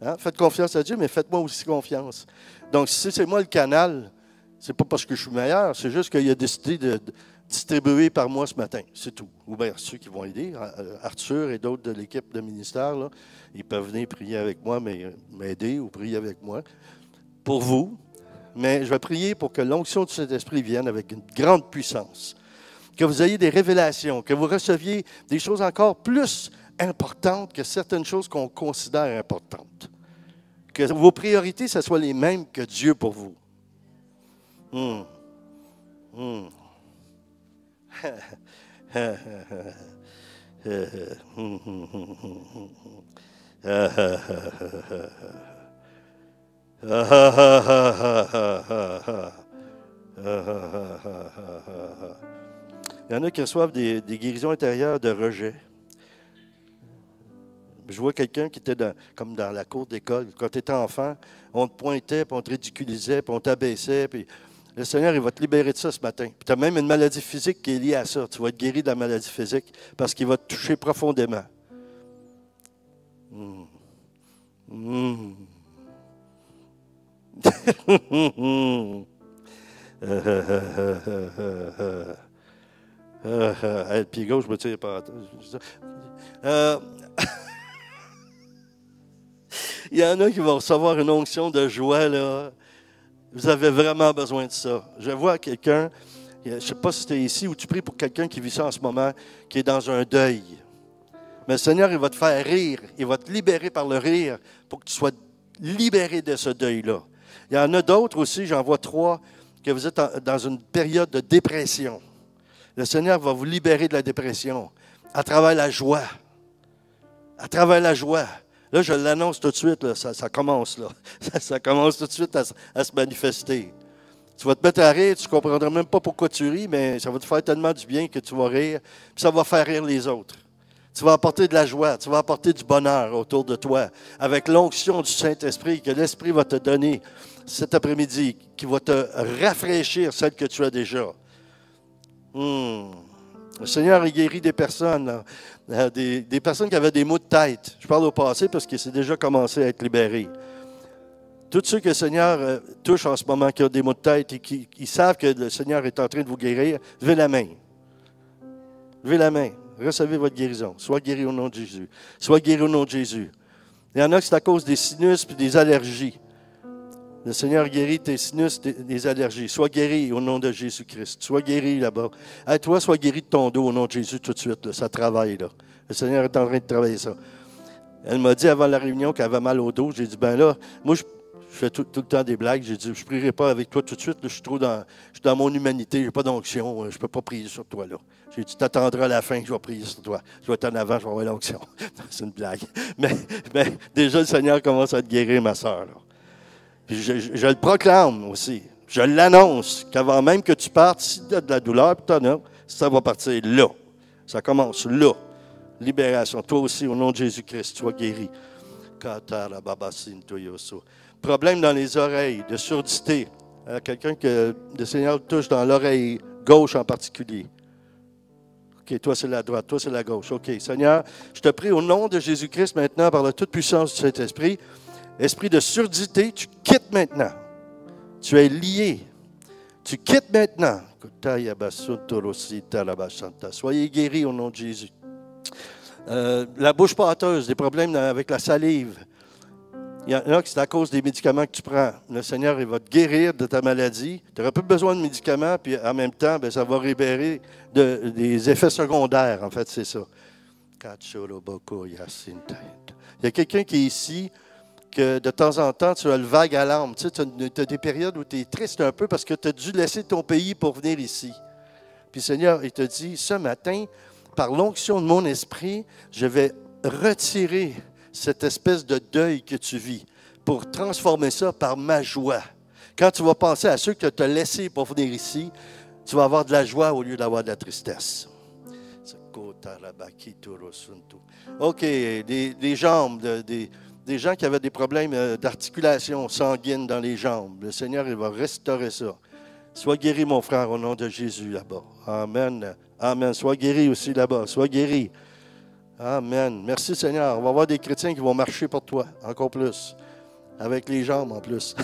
Hein? Faites confiance à Dieu, mais faites-moi aussi confiance. Donc, si c'est moi le canal, c'est pas parce que je suis meilleur, c'est juste qu'il a décidé de distribuer par moi ce matin. C'est tout. Ou bien ceux qui vont aider, Arthur et d'autres de l'équipe de ministère, là, ils peuvent venir prier avec moi, m'aider ou prier avec moi pour vous. Mais je vais prier pour que l'onction de cet esprit vienne avec une grande puissance. Que vous ayez des révélations, que vous receviez des choses encore plus importantes que certaines choses qu'on considère importantes. Que vos priorités, ce soient les mêmes que Dieu pour vous. Il y en a qui reçoivent des guérisons intérieures de rejet. Je vois quelqu'un qui était comme dans la cour d'école. Quand tu étais enfant, on te pointait, puis on te ridiculisait, puis on t'abaissait. Puis le Seigneur, il va te libérer de ça ce matin. Puis tu as même une maladie physique qui est liée à ça. Tu vas être guéri de la maladie physique parce qu'il va te toucher profondément. Le pied gauche, je me tire pas. Il y en a qui vont recevoir une onction de joie, là. Vous avez vraiment besoin de ça. Je vois quelqu'un, je ne sais pas si c'était ici ou tu pries pour quelqu'un qui vit ça en ce moment, qui est dans un deuil. Mais le Seigneur, il va te faire rire. Il va te libérer par le rire pour que tu sois libéré de ce deuil-là. Il y en a d'autres aussi, j'en vois 3, que vous êtes dans une période de dépression. Le Seigneur va vous libérer de la dépression à travers la joie. À travers la joie. Là, je l'annonce tout de suite, là, ça commence là. Ça commence tout de suite à se manifester. Tu vas te mettre à rire, tu ne comprendras même pas pourquoi tu ris, mais ça va te faire tellement du bien que tu vas rire, puis ça va faire rire les autres. Tu Tu vas apporter de la joie, tu vas apporter du bonheur autour de toi, avec l'onction du Saint-Esprit que l'Esprit va te donner cet après-midi, qui va te rafraîchir celle que tu as déjà. Le Seigneur a guéri des personnes, des personnes qui avaient des maux de tête. Je parle au passé parce que c'est déjà commencé à être libéré. Tous ceux que le Seigneur touche en ce moment, qui ont des maux de tête et qui savent que le Seigneur est en train de vous guérir, levez la main. Levez la main. Recevez votre guérison. Sois guéri au nom de Jésus. Sois guéri au nom de Jésus. Il y en a qui c'est à cause des sinus et des allergies. Le Seigneur guérit tes sinus, des allergies. Sois guéri au nom de Jésus-Christ. Sois guéri là-bas. Hey, toi, sois guéri de ton dos au nom de Jésus tout de suite. Là. Ça travaille. Là. Le Seigneur est en train de travailler ça. Elle m'a dit avant la réunion qu'elle avait mal au dos. J'ai dit, ben là, moi, je fais tout le temps des blagues. J'ai dit, je ne prierai pas avec toi tout de suite. Là, je suis dans mon humanité. Je n'ai pas d'onction. Je ne peux pas prier sur toi. Là. J'ai dit, tu t'attendras à la fin que je vais prier sur toi. Je vais être en avant, je vais avoir l'onction. C'est une blague. Mais déjà, le Seigneur commence à te guérir, ma soeur. Là. Puis je le proclame aussi. Je l'annonce qu'avant même que tu partes, si tu as de la douleur, puis tu en as, ça va partir là. Ça commence là. Libération. Toi aussi, au nom de Jésus-Christ, tu sois guéri. Problème dans les oreilles, de surdité. Quelqu'un que le Seigneur touche dans l'oreille gauche en particulier. OK, toi c'est la droite, toi c'est la gauche. OK, Seigneur, je te prie au nom de Jésus-Christ maintenant, par la toute puissance du Saint-Esprit, esprit de surdité, tu quittes maintenant. Tu es lié. Tu quittes maintenant. Soyez guéris au nom de Jésus. La bouche pâteuse, des problèmes avec la salive. Il y en a qui c'est à cause des médicaments que tu prends. Le Seigneur, il va te guérir de ta maladie. Tu n'auras plus besoin de médicaments, puis en même temps, bien, ça va libérer des effets secondaires. En fait, c'est ça. Il y a quelqu'un qui est ici, que de temps en temps, tu as le vague à l'âme. Tu sais, tu as des périodes où tu es triste un peu parce que tu as dû laisser ton pays pour venir ici. Puis Seigneur, il te dit, ce matin, par l'onction de mon esprit, je vais retirer cette espèce de deuil que tu vis pour transformer ça par ma joie. Quand tu vas penser à ceux que tu as laissés pour venir ici, tu vas avoir de la joie au lieu d'avoir de la tristesse. OK, des jambes, des gens qui avaient des problèmes d'articulation sanguine dans les jambes. Le Seigneur, il va restaurer ça. Sois guéri, mon frère, au nom de Jésus, là-bas. Amen. Amen. Sois guéri aussi là-bas. Sois guéri. Amen. Merci, Seigneur. On va avoir des chrétiens qui vont marcher pour toi, encore plus. Avec les jambes, en plus.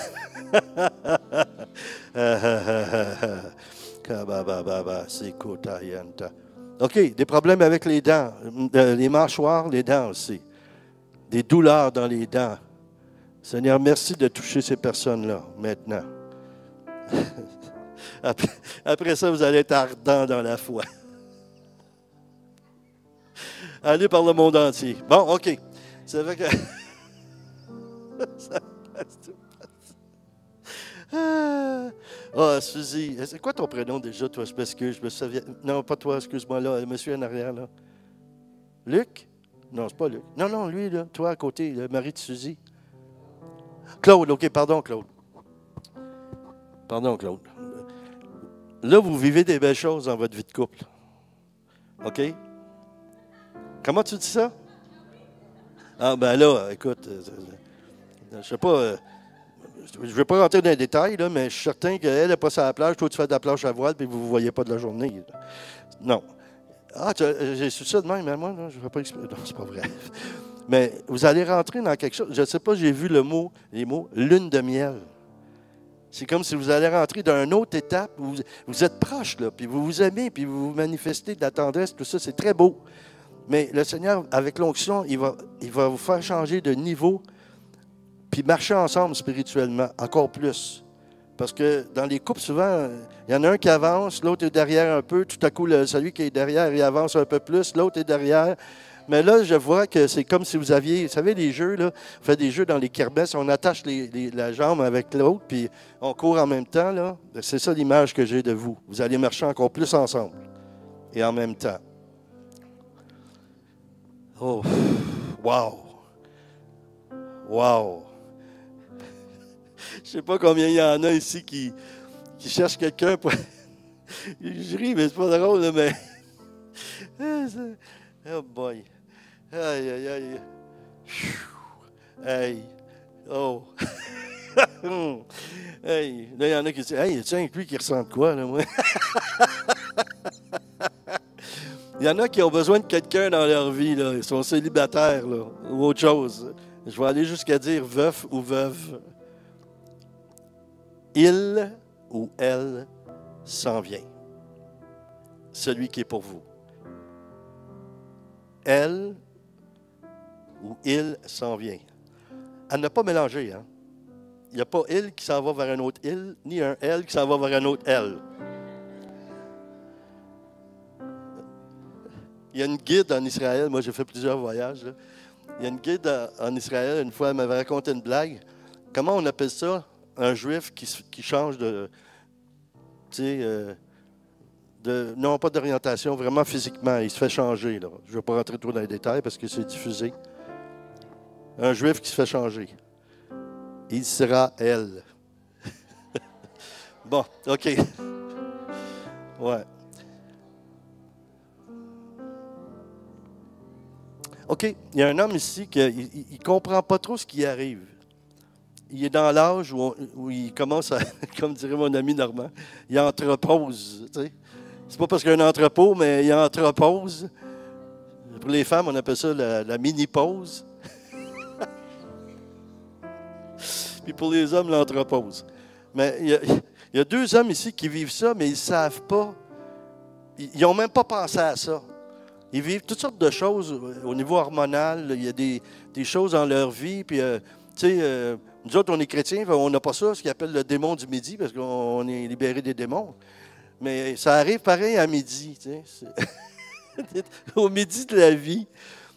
OK, des problèmes avec les dents, les mâchoires, les dents aussi. Des douleurs dans les dents. Seigneur, merci de toucher ces personnes-là, maintenant. Après ça, vous allez être ardents dans la foi. Allez par le monde entier. Bon, OK. C'est vrai que... Suzy, c'est quoi ton prénom déjà, toi? Je m'excuse, je me souviens. Non, pas toi, excuse-moi, là, monsieur en arrière, là. Luc? Non, c'est pas Luc. Non, lui, là, toi à côté, le mari de Suzy. Claude, OK, pardon, Claude. Pardon, Claude. Là, vous vivez des belles choses dans votre vie de couple. OK? Comment tu dis ça? Ah, ben là, écoute, je sais pas, je ne vais pas rentrer dans les détails, là, mais je suis certain qu'elle n'est pas sur la plage, toi tu fais de la planche à voile, puis vous ne vous voyez pas de la journée. Non. Ah, j'ai su ça de même, mais moi, là, je ne vais pas expliquer. Non, c'est pas vrai. Mais vous allez rentrer dans quelque chose, je ne sais pas, j'ai vu les mots lune de miel. C'est comme si vous allez rentrer dans une autre étape, où vous êtes proches, là, puis vous vous aimez, puis vous vous manifestez de la tendresse, tout ça, c'est très beau. Mais le Seigneur, avec l'onction, il va vous faire changer de niveau, puis marcher ensemble spirituellement, encore plus. Parce que dans les couples, souvent, il y en a un qui avance, l'autre est derrière un peu. Tout à coup, celui qui est derrière, il avance un peu plus, l'autre est derrière. Mais là, je vois que c'est comme si vous aviez, vous savez, les jeux, là, on fait des jeux dans les kermesses, on attache la jambe avec l'autre, puis on court en même temps, là. C'est ça l'image que j'ai de vous. Vous allez marcher encore plus ensemble et en même temps. Oh, wow! Wow! Je ne sais pas combien il y en a ici qui cherchent quelqu'un pour... Je ris, mais c'est pas drôle, là, mais... Oh boy! Aïe, aïe, aïe. Hey. Oh. Hey. Là, il y en a qui disent, hey, tiens, lui qui ressent quoi, là, moi? Il y en a qui ont besoin de quelqu'un dans leur vie, là. Ils sont célibataires, là, ou autre chose. Je vais aller jusqu'à dire veuf ou veuve. Il ou elle s'en vient. Celui qui est pour vous. Elle ou il s'en vient. À ne pas mélanger, hein? Il n'y a pas il qui s'en va vers un autre il, ni un elle qui s'en va vers un autre elle. Il y a une guide en Israël, moi j'ai fait plusieurs voyages, là. Il y a une guide en Israël, une fois, elle m'avait raconté une blague. Comment on appelle ça, un juif qui change de, tu sais, non pas d'orientation, vraiment physiquement, il se fait changer, là. Je ne vais pas rentrer trop dans les détails parce que c'est diffusé. Un juif qui se fait changer. Il sera elle. Bon, OK. Ouais. OK, il y a un homme ici qui ne comprend pas trop ce qui arrive. Il est dans l'âge où il commence à, comme dirait mon ami Normand, il entrepose. Tu sais. C'est pas parce qu'il y a un entrepôt, mais il entrepose. Pour les femmes, on appelle ça la mini-pause. Puis pour les hommes, l'entrepose. Mais il y a deux hommes ici qui vivent ça, mais ils ne savent pas. Ils n'ont même pas pensé à ça. Ils vivent toutes sortes de choses au niveau hormonal. Il y a des choses dans leur vie. Puis, tu sais, nous autres, on est chrétiens, on n'a pas ça, ce qu'ils appellent le démon du midi, parce qu'on est libéré des démons. Mais ça arrive pareil à midi. Tu sais. Au midi de la vie,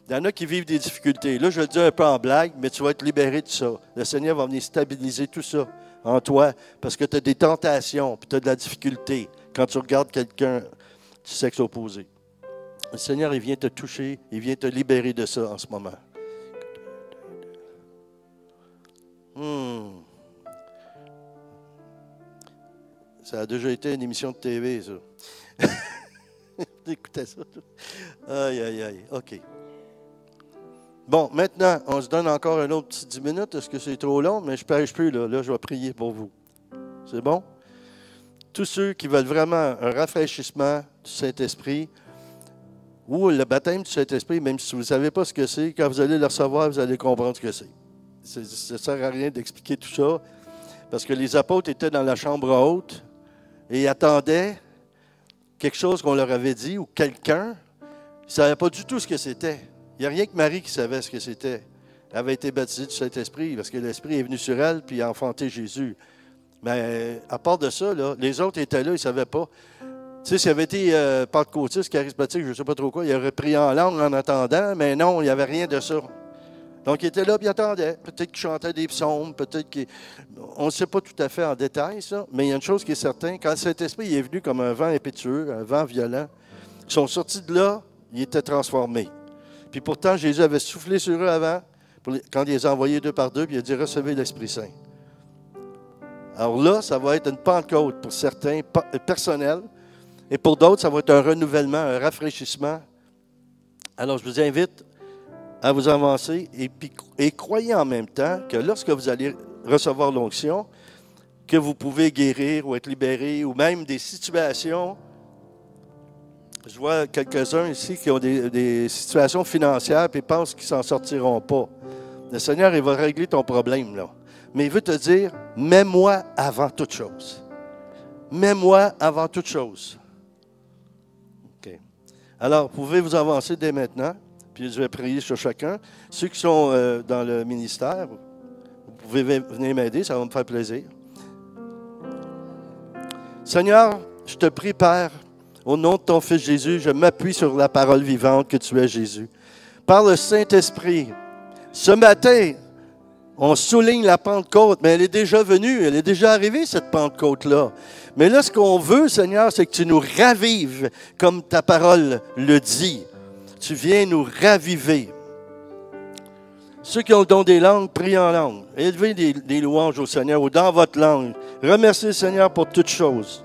il y en a qui vivent des difficultés. Là, je le dis un peu en blague, mais tu vas être libéré de ça. Le Seigneur va venir stabiliser tout ça en toi, parce que tu as des tentations, puis tu as de la difficulté quand tu regardes quelqu'un du sexe opposé. Le Seigneur, il vient te toucher, il vient te libérer de ça en ce moment. Ça a déjà été une émission de TV, ça. Écoutez ça. Aïe, aïe, aïe. OK. Bon, maintenant, on se donne encore un autre petit 10 minutes. Est-ce que c'est trop long? Mais je ne prêche plus, là. Là, je vais prier pour vous. C'est bon? Tous ceux qui veulent vraiment un rafraîchissement du Saint-Esprit ou le baptême du Saint-Esprit, même si vous ne savez pas ce que c'est, quand vous allez le recevoir, vous allez comprendre ce que c'est. Ça ne sert à rien d'expliquer tout ça, parce que les apôtres étaient dans la chambre haute et ils attendaient quelque chose qu'on leur avait dit ou quelqu'un. Ils ne savaient pas du tout ce que c'était. Il n'y a rien que Marie qui savait ce que c'était. Elle avait été baptisée du Saint-Esprit parce que l'Esprit est venu sur elle puis a enfanté Jésus. Mais à part de ça, là, les autres étaient là, ils ne savaient pas. Tu sais, s'il avait été pentecôtiste, charismatique, je ne sais pas trop quoi, il aurait prié en langue en attendant, mais non, il n'y avait rien de ça. Donc, il était là, puis il attendait. Peut-être qu'il chantait des psaumes, peut-être qu'il... On ne sait pas tout à fait en détail, ça, mais il y a une chose qui est certaine. Quand le Saint-Esprit est venu comme un vent impétueux, un vent violent, ils sont sortis de là, ils étaient transformés. Puis pourtant, Jésus avait soufflé sur eux avant, quand il les a envoyés deux par deux, puis il a dit « Recevez l'Esprit Saint ». Alors là, ça va être une Pentecôte pour certains, personnel, et pour d'autres, ça va être un renouvellement, un rafraîchissement. Alors, je vous invite à vous avancer et croyez en même temps que lorsque vous allez recevoir l'onction, que vous pouvez guérir ou être libéré, ou même des situations. Je vois quelques-uns ici qui ont des situations financières et pensent qu'ils ne s'en sortiront pas. Le Seigneur, il va régler ton problème, là. Mais il veut te dire, mets-moi avant toute chose. Mets-moi avant toute chose. OK. Alors, vous pouvez vous avancer dès maintenant, puis je vais prier sur chacun. Ceux qui sont dans le ministère, vous pouvez venir m'aider, ça va me faire plaisir. Seigneur, je te prie, Père, au nom de ton Fils Jésus, je m'appuie sur la parole vivante que tu es, Jésus. Par le Saint-Esprit, ce matin, on souligne la Pentecôte, mais elle est déjà venue, elle est déjà arrivée, cette Pentecôte-là. Mais là, ce qu'on veut, Seigneur, c'est que tu nous ravives, comme ta parole le dit. Tu viens nous raviver. Ceux qui ont le don des langues, prient en langue. Élevez des louanges au Seigneur ou dans votre langue. Remerciez le Seigneur pour toutes choses.